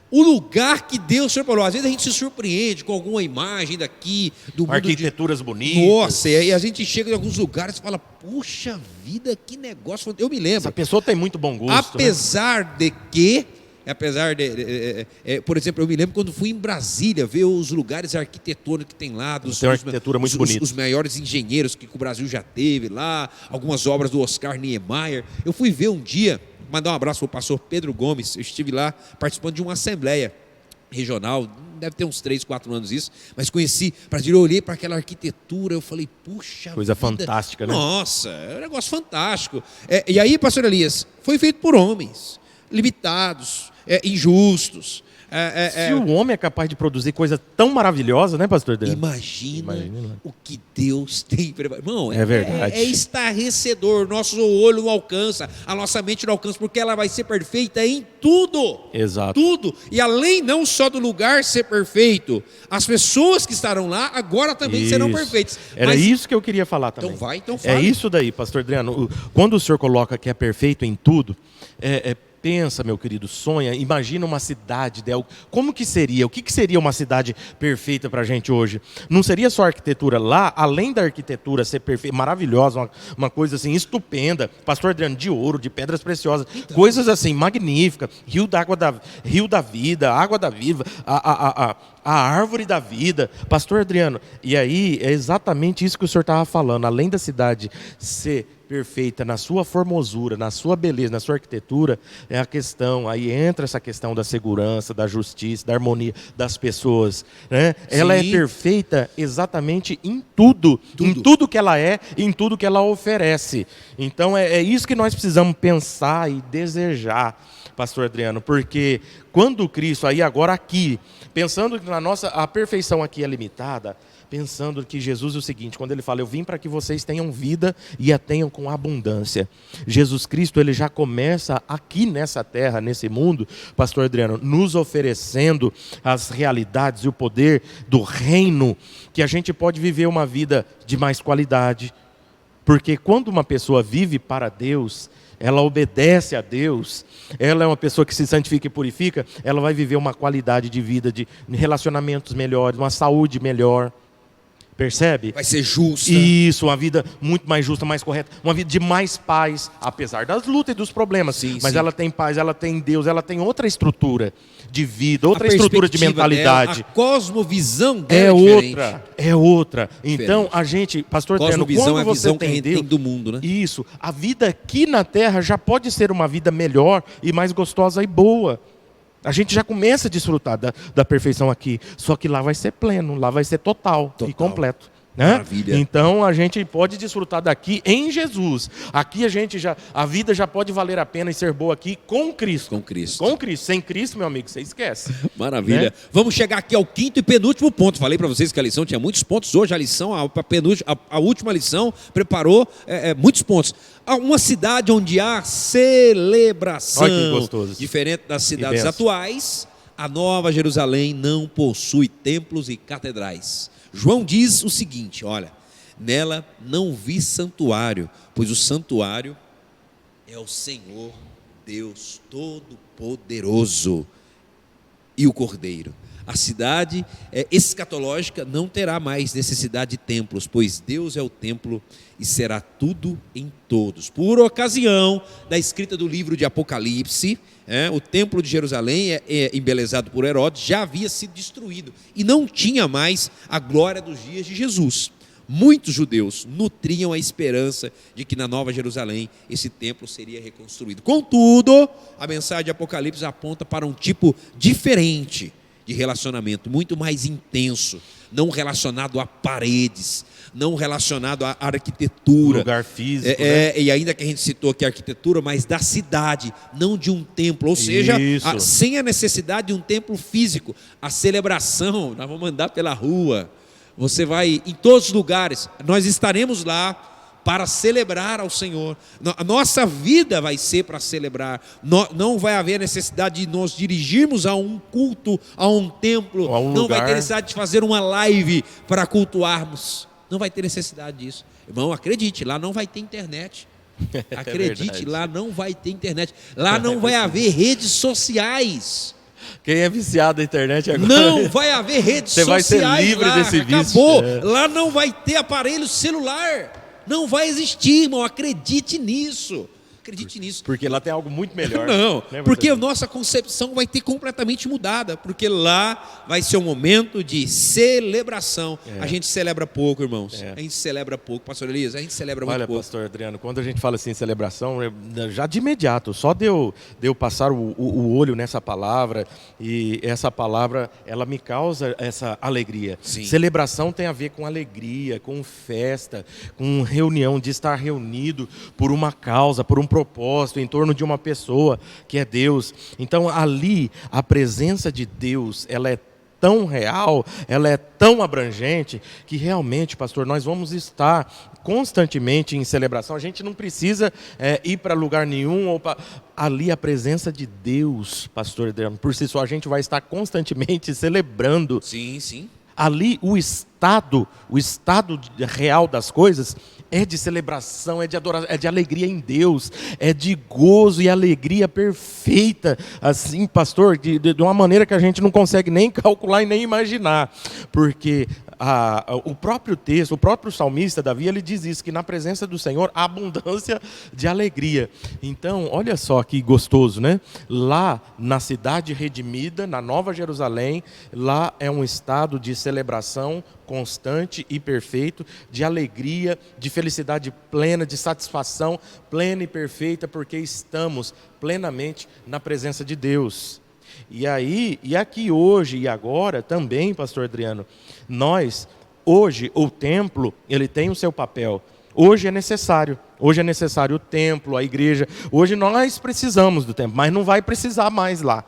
o lugar que Deus preparou. Às vezes a gente se surpreende com alguma imagem daqui do mundo arquiteturas bonitas. Nossa, e a gente chega em alguns lugares e fala, puxa vida, que negócio. Eu me lembro. Essa pessoa tem muito bom gosto. Apesar de que, por exemplo, eu me lembro quando fui em Brasília ver os lugares arquitetônicos que tem lá. Tem uma arquitetura muito bonita. Os maiores engenheiros que o Brasil já teve lá, algumas obras do Oscar Niemeyer. Eu fui ver um dia, mandar um abraço para o pastor Pedro Gomes. Eu estive lá participando de uma assembleia regional, deve ter uns 3, 4 anos isso, mas conheci, eu olhei para aquela arquitetura, eu falei, puxa coisa vida, fantástica, né? Nossa, é um negócio fantástico. E aí, pastor Elias, foi feito por homens limitados, injustos, Se o homem é capaz de produzir coisa tão maravilhosa, né, pastor Adriano? Imagina Imagina. o que Deus tem preparado. Irmão, É verdade. É estarrecedor. Nosso olho não alcança, a nossa mente não alcança, porque ela vai ser perfeita em tudo. Exato. Tudo. E além não só do lugar ser perfeito, as pessoas que estarão lá agora também serão perfeitas. Era isso que eu queria falar também. Então vai, então fala. É isso daí, pastor Adriano. Quando o senhor coloca que é perfeito em tudo, pensa, meu querido, sonha, imagina uma cidade ideal. Como que seria? O que seria uma cidade perfeita para a gente hoje? Não seria só a arquitetura lá, além da arquitetura ser perfeita, maravilhosa, uma coisa assim estupenda, pastor Adriano, de ouro, de pedras preciosas, coisas assim magníficas, rio da vida, água da vida, a árvore da vida, pastor Adriano. E aí é exatamente isso que o senhor estava falando. Além da cidade ser perfeita na sua formosura, na sua beleza, na sua arquitetura, é a questão, aí entra essa questão da segurança, da justiça, da harmonia das pessoas, né? Ela é perfeita exatamente em tudo, em tudo que ela é, em tudo que ela oferece. Então é isso que nós precisamos pensar e desejar, pastor Adriano, porque quando Cristo, aí agora aqui, pensando que a perfeição aqui é limitada, pensando que Jesus é o seguinte, quando ele fala, eu vim para que vocês tenham vida e a tenham com abundância. Jesus Cristo, ele já começa aqui nessa terra, nesse mundo, pastor Adriano, nos oferecendo as realidades e o poder do reino, que a gente pode viver uma vida de mais qualidade. Porque quando uma pessoa vive para Deus, ela obedece a Deus, ela é uma pessoa que se santifica e purifica, ela vai viver uma qualidade de vida, de relacionamentos melhores, uma saúde melhor. Percebe? Vai ser justa. Isso, uma vida muito mais justa, mais correta. Uma vida de mais paz, apesar das lutas e dos problemas. Mas ela tem paz, ela tem Deus, ela tem outra estrutura de vida, outra estrutura de mentalidade. Dela, a cosmovisão dela é outra. Então, a gente, pastor Adriano, quando você tem Deus, do mundo, né? Isso, a vida aqui na terra já pode ser uma vida melhor e mais gostosa e boa. A gente já começa a desfrutar da perfeição aqui, só que lá vai ser pleno, lá vai ser total. E completo. Né? Maravilha. Então a gente pode desfrutar daqui em Jesus. Aqui a vida já pode valer a pena e ser boa aqui com Cristo. Com Cristo. Com Cristo. Sem Cristo, meu amigo, você esquece. Maravilha. Né? Vamos chegar aqui ao quinto e penúltimo ponto. Falei para vocês que a lição tinha muitos pontos. Hoje a lição, a última lição, preparou muitos pontos. Uma cidade onde há celebração. Olha que gostoso. Diferente das cidades atuais, a Nova Jerusalém não possui templos e catedrais. João diz o seguinte, olha, nela não vi santuário, pois o santuário é o Senhor Deus Todo-Poderoso e o Cordeiro. A cidade escatológica não terá mais necessidade de templos, pois Deus é o templo e será tudo em todos. Por ocasião da escrita do livro de Apocalipse, o templo de Jerusalém, embelezado por Herodes, já havia sido destruído e não tinha mais a glória dos dias de Jesus. Muitos judeus nutriam a esperança de que na Nova Jerusalém esse templo seria reconstruído. Contudo, a mensagem de Apocalipse aponta para um tipo diferente de relacionamento, muito mais intenso, não relacionado a paredes, não relacionado à arquitetura. Lugar físico. Né? E ainda que a gente citou aqui a arquitetura, mas da cidade, não de um templo. Ou seja, sem a necessidade de um templo físico. A celebração, nós vamos andar pela rua, você vai em todos os lugares, nós estaremos lá para celebrar ao Senhor. A nossa vida vai ser para celebrar. Não vai haver necessidade de nos dirigirmos a um culto, a um templo. Não vai ter necessidade de fazer uma live para cultuarmos. Não vai ter necessidade disso. Irmão, acredite, lá não vai ter internet. Acredite, lá não vai ter internet. Lá não vai haver redes sociais. Quem é viciado na internet agora? Não vai haver redes sociais. Você vai ser livre lá, desse vício. Acabou. Lá não vai ter aparelho celular. Não vai existir, irmão, acredite nisso. Acredite nisso. Porque lá tem algo muito melhor. Não, porque a nossa concepção vai ter completamente mudada. Porque lá vai ser um momento de celebração. A gente celebra pouco, irmãos. A gente celebra pouco. Pastor Elias, a gente celebra muito pouco. Olha, pastor Adriano, quando a gente fala assim, celebração, já de imediato, só de eu passar o olho nessa palavra, e essa palavra, ela me causa essa alegria. Sim. Celebração tem a ver com alegria, com festa, com reunião, de estar reunido por uma causa, por um propósito, em torno de uma pessoa que é Deus. Então ali a presença de Deus, ela é tão real, ela é tão abrangente, que realmente, pastor, nós vamos estar constantemente em celebração. A gente não precisa ir para lugar nenhum, ali a presença de Deus, pastor Adriano, por si só, a gente vai estar constantemente celebrando. Sim, sim. Ali o estado real das coisas é de celebração, é de adoração, é de alegria em Deus, é de gozo e alegria perfeita, assim, pastor, de uma maneira que a gente não consegue nem calcular e nem imaginar, porque o próprio texto, o próprio salmista Davi, ele diz isso, que na presença do Senhor há abundância de alegria. Então, olha só que gostoso, né? Lá na cidade redimida, na Nova Jerusalém, lá é um estado de celebração constante e perfeito, de alegria, de felicidade plena, de satisfação plena e perfeita, porque estamos plenamente na presença de Deus. E aqui hoje e agora também, pastor Adriano, hoje o templo, ele tem o seu papel. Hoje é necessário o templo, a igreja. Hoje nós precisamos do templo, mas não vai precisar mais lá.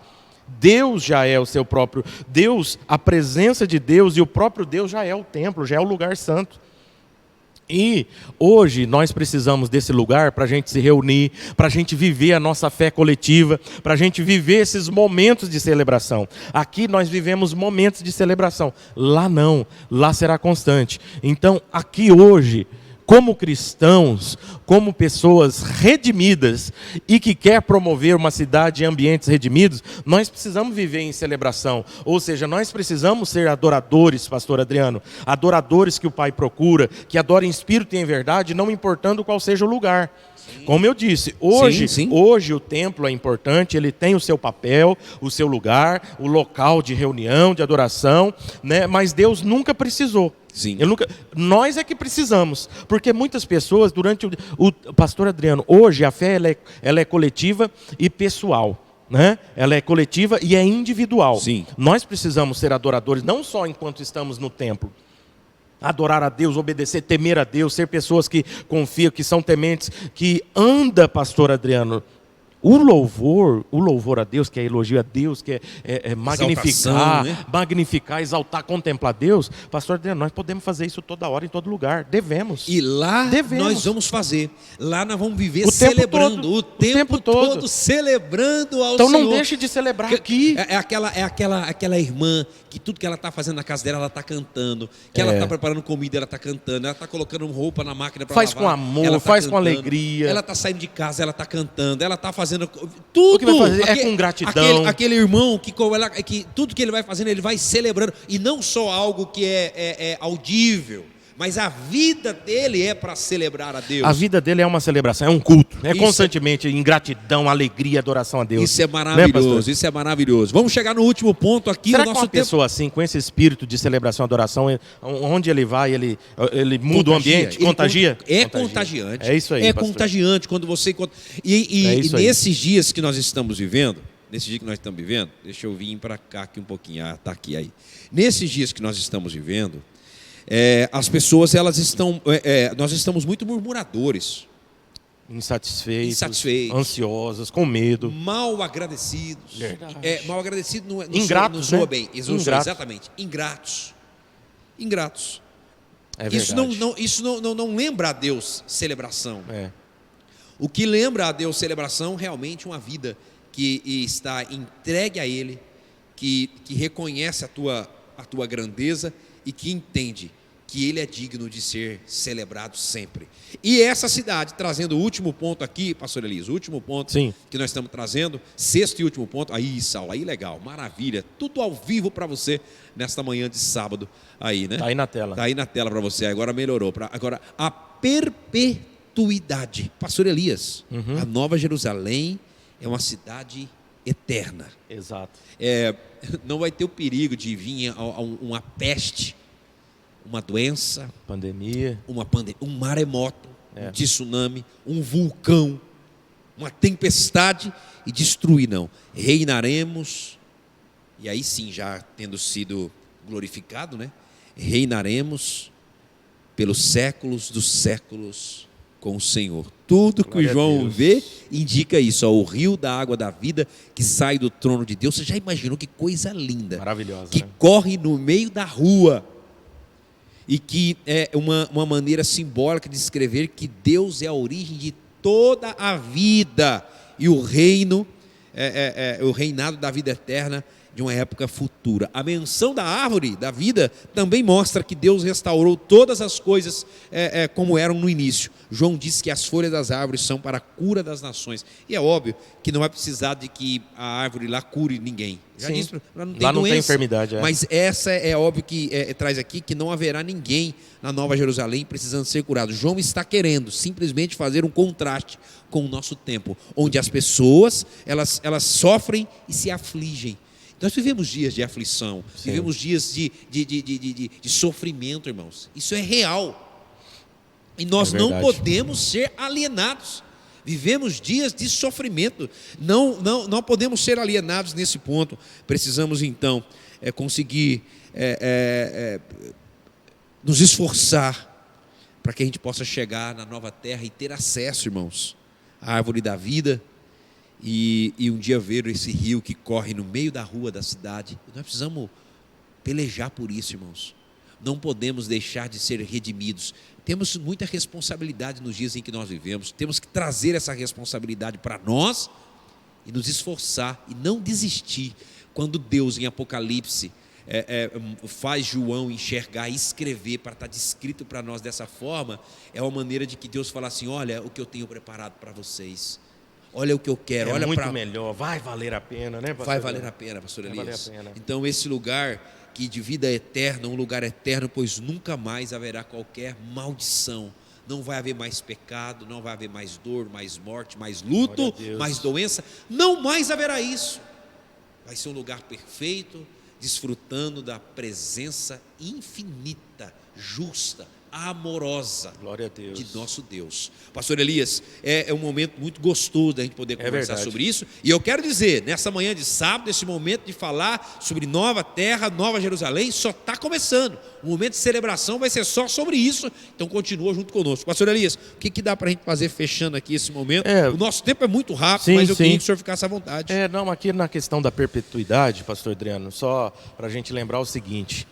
Deus já é o seu próprio Deus, a presença de Deus e o próprio Deus já é o templo, já é o lugar santo. E hoje nós precisamos desse lugar para a gente se reunir, para a gente viver a nossa fé coletiva, para a gente viver esses momentos de celebração. Aqui nós vivemos momentos de celebração, lá não, lá será constante. Então aqui hoje, como cristãos, como pessoas redimidas e que quer promover uma cidade e ambientes redimidos, nós precisamos viver em celebração. Ou seja, nós precisamos ser adoradores, pastor Adriano, adoradores que o Pai procura, que adorem em espírito e em verdade, não importando qual seja o lugar. Como eu disse, hoje o templo é importante, ele tem o seu papel, o seu lugar, o local de reunião, de adoração, né? Mas Deus nunca precisou. Sim. Nós é que precisamos, porque muitas pessoas, durante o pastor Adriano, hoje a fé ela é coletiva e pessoal. Né? Ela é coletiva e é individual. Sim. Nós precisamos ser adoradores, não só enquanto estamos no templo. Adorar a Deus, obedecer, temer a Deus, ser pessoas que confiam, que são tementes, que anda, pastor Adriano. O louvor a Deus, que é elogio a Deus, que é magnificar, né? Magnificar, exaltar, contemplar Deus. Pastor Adriano, nós podemos fazer isso toda hora, em todo lugar. Devemos. E lá nós vamos fazer. Lá nós vamos viver celebrando. O tempo todo celebrando ao Senhor. Então não deixe de celebrar aqui. É aquela irmã que tudo que ela está fazendo na casa dela, ela está cantando. Que ela está preparando comida, ela está cantando. Ela está colocando roupa na máquina para lavar. Faz com amor, faz com alegria. Ela está saindo de casa, ela está cantando. Ela está fazendo tudo. O que vai fazer é com gratidão. Aquele irmão que tudo que ele vai fazendo, ele vai celebrando. E não só algo que é audível, mas a vida dele é para celebrar a Deus. A vida dele é uma celebração, é um culto. É constantemente em gratidão, alegria, adoração a Deus. Isso é maravilhoso, né, isso é maravilhoso. Vamos chegar no último ponto aqui. Será que uma pessoa assim, com esse espírito de celebração e adoração, onde ele vai, ele muda o ambiente? Contagia? É contagiante. É isso aí, pastor. Contagiante quando você... E nesses dias que nós estamos vivendo, deixa eu vir para cá aqui um pouquinho. Está aqui aí. Nesses dias que nós estamos vivendo, as pessoas, nós estamos muito murmuradores, insatisfeitos, ansiosos, com medo, mal agradecidos. Mal agradecido não ingratos, soa né? bem. Exatamente, ingratos. É verdade. Isso não lembra a Deus celebração. O que lembra a Deus celebração realmente uma vida que está entregue a Ele, que reconhece a tua grandeza e que entende que Ele é digno de ser celebrado sempre. E essa cidade, trazendo o último ponto aqui, pastor Elias, o último ponto que nós estamos trazendo, sexto e último ponto, aí Saulo, aí legal, maravilha, tudo ao vivo para você, nesta manhã de sábado, aí, né? Está aí na tela. Está aí na tela para você, agora melhorou. Agora, a perpetuidade, pastor Elias, a Nova Jerusalém é uma cidade eterna. Exato. Não vai ter o perigo de vir uma peste, uma doença, pandemia, um maremoto, um tsunami, um vulcão, uma tempestade e destruir, não. Reinaremos, e aí sim, já tendo sido glorificado, né? Reinaremos pelos séculos dos séculos. com o Senhor. Tudo que Glória o a João Deus. vê indica isso, ó, o rio da água da vida que sai do trono de Deus. Você já imaginou que coisa linda? Maravilhosa, Que né? corre no meio da rua e que é uma maneira simbólica de descrever que Deus é a origem de toda a vida e o reino, o reinado da vida eterna de uma época futura. A menção da árvore da vida também mostra que Deus restaurou todas as coisas como eram no início. João disse que as folhas das árvores são para a cura das nações. E é óbvio que não vai precisar de que a árvore lá cure ninguém. Já Sim. disse, lá não tem Lá não doença, tem enfermidade. mas essa é óbvio que traz aqui que não haverá ninguém na Nova Jerusalém precisando ser curado. João está querendo simplesmente fazer um contraste com o nosso tempo, onde as pessoas elas sofrem e se afligem. Nós vivemos dias de aflição, Sim. vivemos dias de sofrimento, irmãos. Isso é real. E nós não verdade. podemos ser alienados. Vivemos dias de sofrimento. Não podemos ser alienados nesse ponto. Precisamos, então, conseguir nos esforçar para que a gente possa chegar na nova terra e ter acesso, irmãos, à árvore da vida. E um dia ver esse rio que corre no meio da rua da cidade. Nós precisamos pelejar por isso, irmãos. Não podemos deixar de ser redimidos. Temos muita responsabilidade nos dias em que nós vivemos. Temos que trazer essa responsabilidade para nós e nos esforçar e não desistir. Quando Deus, em Apocalipse, faz João enxergar e escrever para estar descrito para nós dessa forma, é uma maneira de que Deus fala assim: olha o que eu tenho preparado para vocês. Olha o que eu quero, olha muito melhor, vai valer a pena, né, pastor? Vai valer a pena, pastor Vai Elias. valer a pena. Então esse lugar que de vida eterna, um lugar eterno, pois nunca mais haverá qualquer maldição. Não vai haver mais pecado, não vai haver mais dor, mais morte, mais luto, mais doença. Não mais haverá isso. Vai ser um lugar perfeito, desfrutando da presença infinita, justa, amorosa, glória a Deus, de nosso Deus. Pastor Elias, é um momento muito gostoso da gente poder conversar sobre isso. E eu quero dizer, nessa manhã de sábado, esse momento de falar sobre nova terra, nova Jerusalém, só está começando. O momento de celebração vai ser só sobre isso. Então continua junto conosco. Pastor Elias, o que dá para a gente fazer fechando aqui esse momento? O nosso tempo é muito rápido, sim, mas eu queria sim. que o senhor ficasse à vontade. Não, aqui na questão da perpetuidade, pastor Adriano, só para a gente lembrar o seguinte: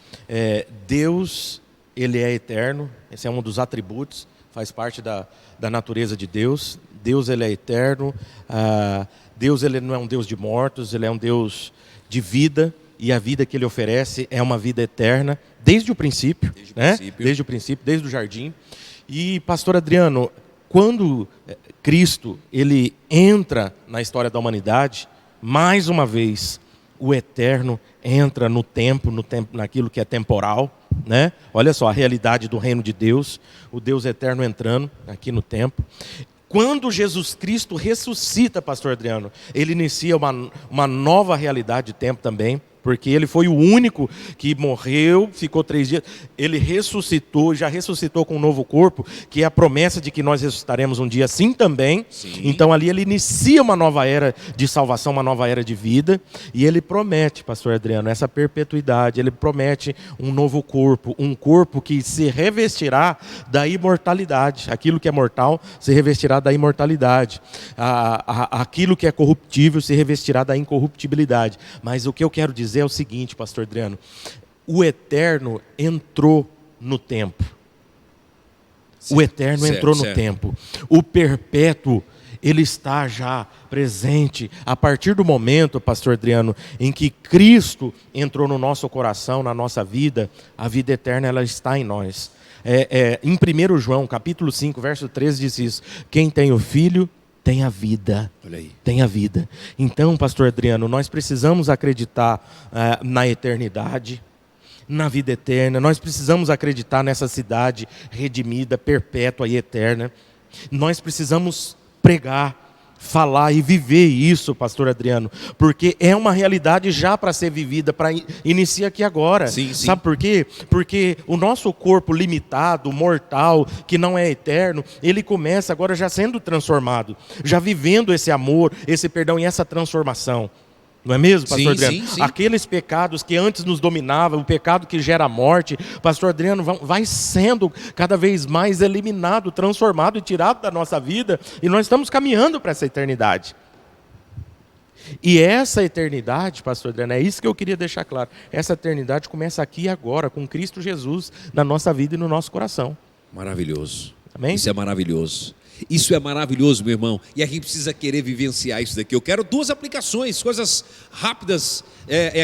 Deus, Ele é eterno, esse é um dos atributos, faz parte da natureza de Deus. Deus, Ele é eterno, Deus, Ele não é um Deus de mortos, Ele é um Deus de vida, e a vida que Ele oferece é uma vida eterna, desde o princípio, desde o princípio, desde o jardim. E, pastor Adriano, quando Cristo, Ele entra na história da humanidade, mais uma vez, o eterno entra no tempo, naquilo que é temporal, né? Olha só a realidade do reino de Deus, o Deus eterno entrando aqui no tempo. Quando Jesus Cristo ressuscita, pastor Adriano, ele inicia uma nova realidade de tempo também, porque ele foi o único que morreu, ficou 3 dias, ele ressuscitou, já ressuscitou com um novo corpo, que é a promessa de que nós ressuscitaremos um dia assim também. Sim. Então ali ele inicia uma nova era de salvação, uma nova era de vida, e ele promete, pastor Adriano, essa perpetuidade, ele promete um novo corpo, um corpo que se revestirá da imortalidade, aquilo que é mortal se revestirá da imortalidade, aquilo que é corruptível se revestirá da incorruptibilidade. Mas o que eu quero dizer é o seguinte, pastor Adriano: o eterno entrou no tempo. O eterno entrou no tempo. O perpétuo, ele está já presente a partir do momento, pastor Adriano, em que Cristo entrou no nosso coração, na nossa vida. A vida eterna, ela está em nós. Em 1 João, capítulo 5, verso 13, diz isso: quem tem o Filho tem a vida. Olha aí. Tem a vida. Então, pastor Adriano, nós precisamos acreditar na eternidade, na vida eterna. Nós precisamos acreditar nessa cidade redimida, perpétua e eterna. Nós precisamos pregar, falar e viver isso, pastor Adriano, porque é uma realidade já para ser vivida, para iniciar aqui agora. Sim, sim. Sabe por quê? Porque o nosso corpo limitado, mortal, que não é eterno, ele começa agora já sendo transformado, já vivendo esse amor, esse perdão e essa transformação. Não é mesmo, pastor Sim, Adriano? sim. Aqueles pecados que antes nos dominavam, o pecado que gera morte, pastor Adriano, vai sendo cada vez mais eliminado, transformado e tirado da nossa vida, e nós estamos caminhando para essa eternidade. E essa eternidade, pastor Adriano, é isso que eu queria deixar claro. Essa eternidade começa aqui e agora, com Cristo Jesus na nossa vida e no nosso coração. Maravilhoso. Amém? Isso é maravilhoso. Isso é maravilhoso, meu irmão. E a gente precisa querer vivenciar isso daqui. Eu quero 2 aplicações, coisas rápidas.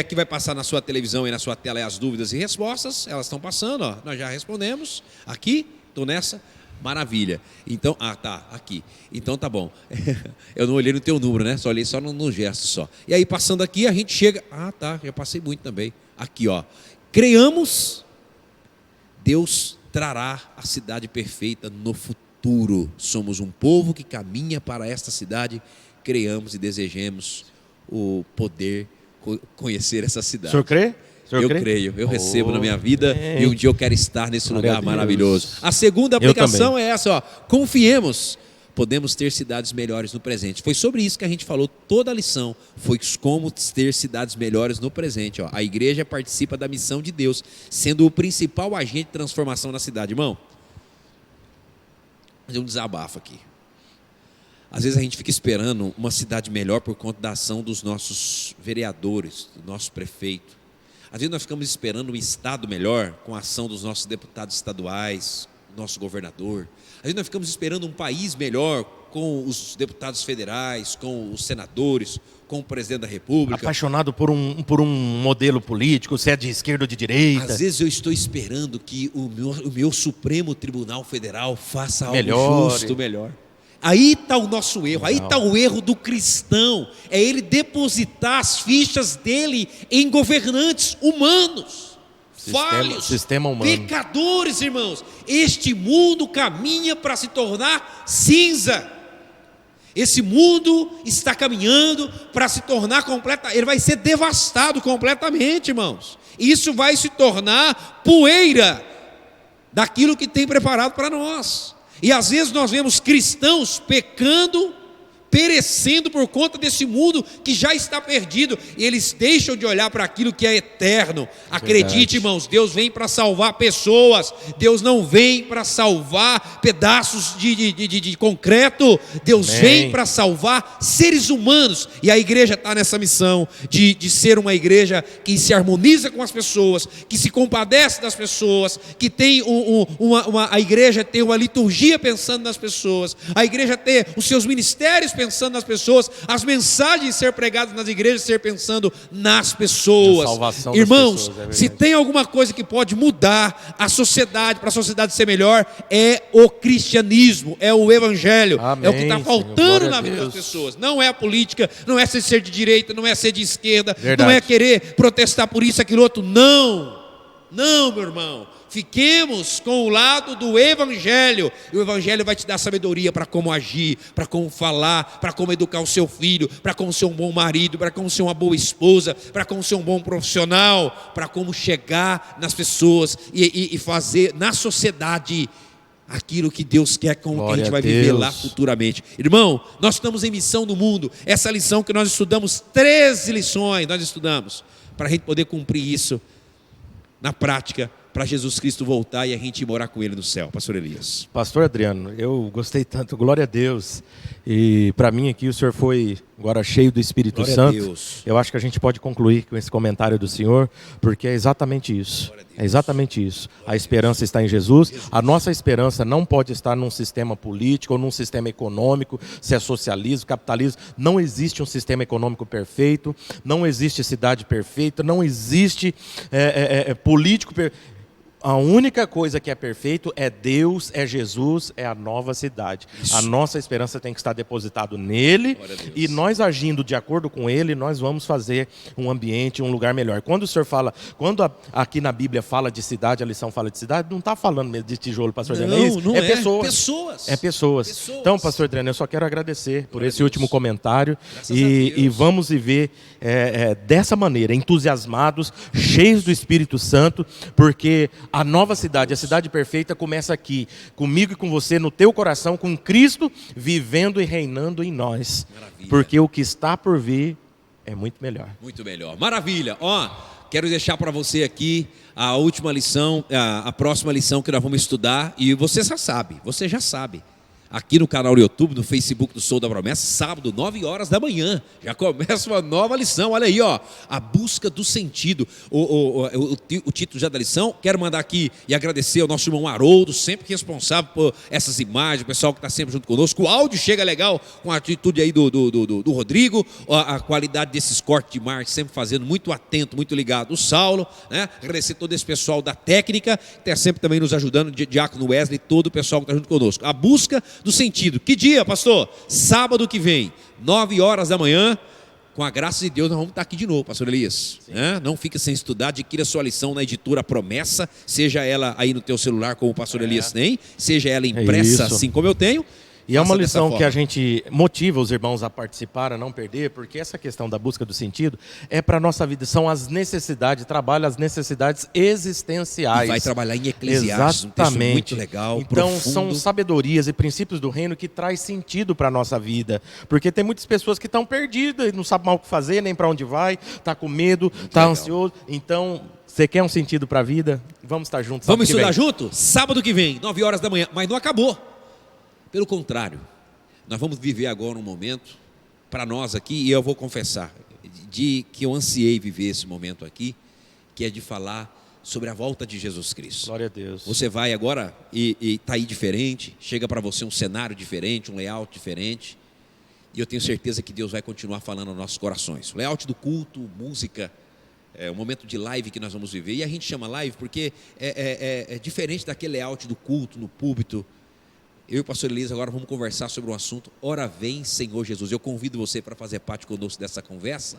Que vai passar na sua televisão e na sua tela as dúvidas e respostas. Elas estão passando, ó. Nós já respondemos. Aqui, estou nessa. Maravilha. Então, tá, aqui. Então tá bom. Eu não olhei no teu número, né? Só olhei só no gesto só. E aí, passando aqui, a gente chega. Tá, já passei muito também. Aqui, ó. Creamos, Deus trará a cidade perfeita no futuro. Somos um povo que caminha para esta cidade, creamos e desejemos o poder conhecer essa cidade. O senhor crê? Eu creio, eu recebo na minha vida e um dia eu quero estar nesse lugar maravilhoso. A segunda aplicação é essa, ó. Confiemos, podemos ter cidades melhores no presente. Foi sobre isso que a gente falou toda a lição, foi como ter cidades melhores no presente, ó. A igreja participa da missão de Deus, sendo o principal agente de transformação na cidade, irmão. Fazer um desabafo aqui. Às vezes a gente fica esperando uma cidade melhor por conta da ação dos nossos vereadores, do nosso prefeito. Às vezes nós ficamos esperando um estado melhor com a ação dos nossos deputados estaduais, nosso governador. Às vezes nós ficamos esperando um país melhor com os deputados federais, com os senadores, com o presidente da República. Apaixonado por um modelo político, se é de esquerda ou de direita. Às vezes eu estou esperando que o meu Supremo Tribunal Federal faça algo justo, melhor. Aí está o nosso erro, aí está o erro do cristão. É ele depositar as fichas dele em governantes humanos, falhos, sistema humano. Pecadores, irmãos. Este mundo caminha para se tornar cinza. Esse mundo está caminhando para se tornar ele vai ser devastado completamente, irmãos. Isso vai se tornar poeira daquilo que tem preparado para nós. E às vezes nós vemos cristãos pecando, perecendo por conta desse mundo que já está perdido, e eles deixam de olhar para aquilo que é eterno. Acredite, irmãos, Deus vem para salvar pessoas, Deus não vem para salvar pedaços de concreto, Deus vem para salvar seres humanos, e a igreja está nessa missão de ser uma igreja que se harmoniza com as pessoas, que se compadece das pessoas, que tem a igreja tem uma liturgia pensando nas pessoas, a igreja tem os seus ministérios pensando nas pessoas, as mensagens ser pregadas nas igrejas ser pensando nas pessoas. Irmãos, se tem alguma coisa que pode mudar a sociedade, para a sociedade ser melhor, é o cristianismo, é o evangelho. Amém, é o que está faltando na vida das pessoas. Não é a política, não é ser de direita, não é ser de esquerda, não é querer protestar por isso, aquilo outro. Não, meu irmão. Fiquemos com o lado do evangelho, e o evangelho vai te dar sabedoria para como agir, para como falar, para como educar o seu filho, para como ser um bom marido, para como ser uma boa esposa, para como ser um bom profissional, para como chegar nas pessoas e fazer na sociedade aquilo que Deus quer com que a gente vai viver lá futuramente. Irmão, nós estamos em missão no mundo. Essa lição que nós estudamos, 13 lições nós estudamos, para a gente poder cumprir isso na prática, para Jesus Cristo voltar e a gente ir morar com Ele no céu. Pastor Elias. Pastor Adriano, eu gostei tanto, glória a Deus. E para mim aqui o senhor foi agora cheio do Espírito glória Santo. A Deus. Eu acho que a gente pode concluir com esse comentário do senhor, porque é exatamente isso. É exatamente isso. A esperança está em Jesus. A nossa esperança não pode estar num sistema político ou num sistema econômico, se é socialismo, capitalismo. Não existe um sistema econômico perfeito, não existe cidade perfeita, não existe político perfeito. A única coisa que é perfeito é Deus, é Jesus, é a nova cidade. Isso. A nossa esperança tem que estar depositada nele, e nós agindo de acordo com ele, nós vamos fazer um ambiente, um lugar melhor. Quando o senhor fala, aqui na Bíblia fala de cidade, a lição fala de cidade, não está falando mesmo de tijolo, pastor Adriano, é isso? Não é pessoas. É pessoas. Então, pastor Adriano, eu só quero agradecer por esse último comentário, e vamos viver dessa maneira, entusiasmados, cheios do Espírito Santo, porque a nova cidade, a cidade perfeita começa aqui, comigo e com você, no teu coração, com Cristo vivendo e reinando em nós. Maravilha. Porque o que está por vir é muito melhor. Muito melhor. Maravilha. Ó, quero deixar para você aqui a última lição, a próxima lição que nós vamos estudar. E você já sabe. Aqui no canal do YouTube, no Facebook do Sou da Promessa, sábado, 9 horas da manhã. Já começa uma nova lição. Olha aí, ó, a busca do sentido. O título já da lição. Quero mandar aqui e agradecer ao nosso irmão Haroldo, sempre responsável por essas imagens, o pessoal que está sempre junto conosco. O áudio chega legal com a atitude aí do Rodrigo, a qualidade desses cortes de imagem, sempre fazendo, muito atento, muito ligado. O Saulo, né? Agradecer todo esse pessoal da técnica, que está sempre também nos ajudando, o Diácono Wesley, todo o pessoal que está junto conosco. A busca do sentido. Que dia, pastor? Sábado que vem, 9 horas da manhã. Com a graça de Deus, nós vamos estar aqui de novo, pastor Elias. Não fica sem estudar, adquira sua lição na editora Promessa, seja ela aí no teu celular, como o pastor Elias tem, seja ela impressa, assim como eu tenho. E é uma lição que a gente motiva os irmãos a participar, a não perder, porque essa questão da busca do sentido é para a nossa vida, são as necessidades, trabalha as necessidades existenciais. E vai trabalhar em Eclesiastes, exatamente. Um texto muito legal, então, profundo. são sabedorias e princípios do reino que traz sentido para a nossa vida, porque tem muitas pessoas que estão perdidas, não sabem mal o que fazer, nem para onde vai, está com medo, está ansioso. Então, você quer um sentido para a vida? Vamos estar juntos. Vamos estudar junto? Sábado que vem, 9 horas da manhã, mas não acabou. Pelo contrário, nós vamos viver agora um momento, para nós aqui, e eu vou confessar, de que eu ansiei viver esse momento aqui, que é de falar sobre a volta de Jesus Cristo. Glória a Deus. Você vai agora e está aí diferente, chega para você um cenário diferente, um layout diferente, e eu tenho certeza que Deus vai continuar falando aos nossos corações. O layout do culto, música, o momento de live que nós vamos viver, e a gente chama live porque é diferente daquele layout do culto, no púlpito. Eu e o pastor Elias agora vamos conversar sobre um assunto. Ora vem, Senhor Jesus. Eu convido você para fazer parte conosco dessa conversa,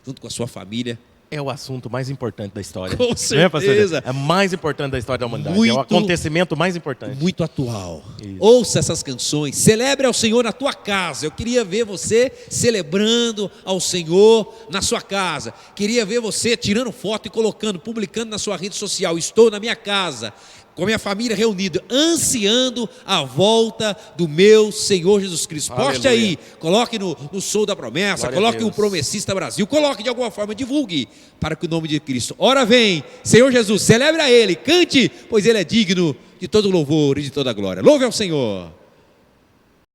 junto com a sua família. É o assunto mais importante da história. Com certeza. É mais importante da história da humanidade. Muito, é o acontecimento mais importante. Muito atual. Isso. Ouça essas canções. Celebre ao Senhor na tua casa. Eu queria ver você celebrando ao Senhor na sua casa. Queria ver você tirando foto e colocando, publicando na sua rede social. Estou na minha casa, com a minha família reunida, ansiando a volta do meu Senhor Jesus Cristo. Poste aí, coloque no Sou da Promessa, Glória coloque o Promessista Brasil, coloque de alguma forma, divulgue, para que o nome de Cristo, ora vem, Senhor Jesus, celebre a Ele, cante, pois Ele é digno de todo louvor e de toda glória. Louve ao Senhor.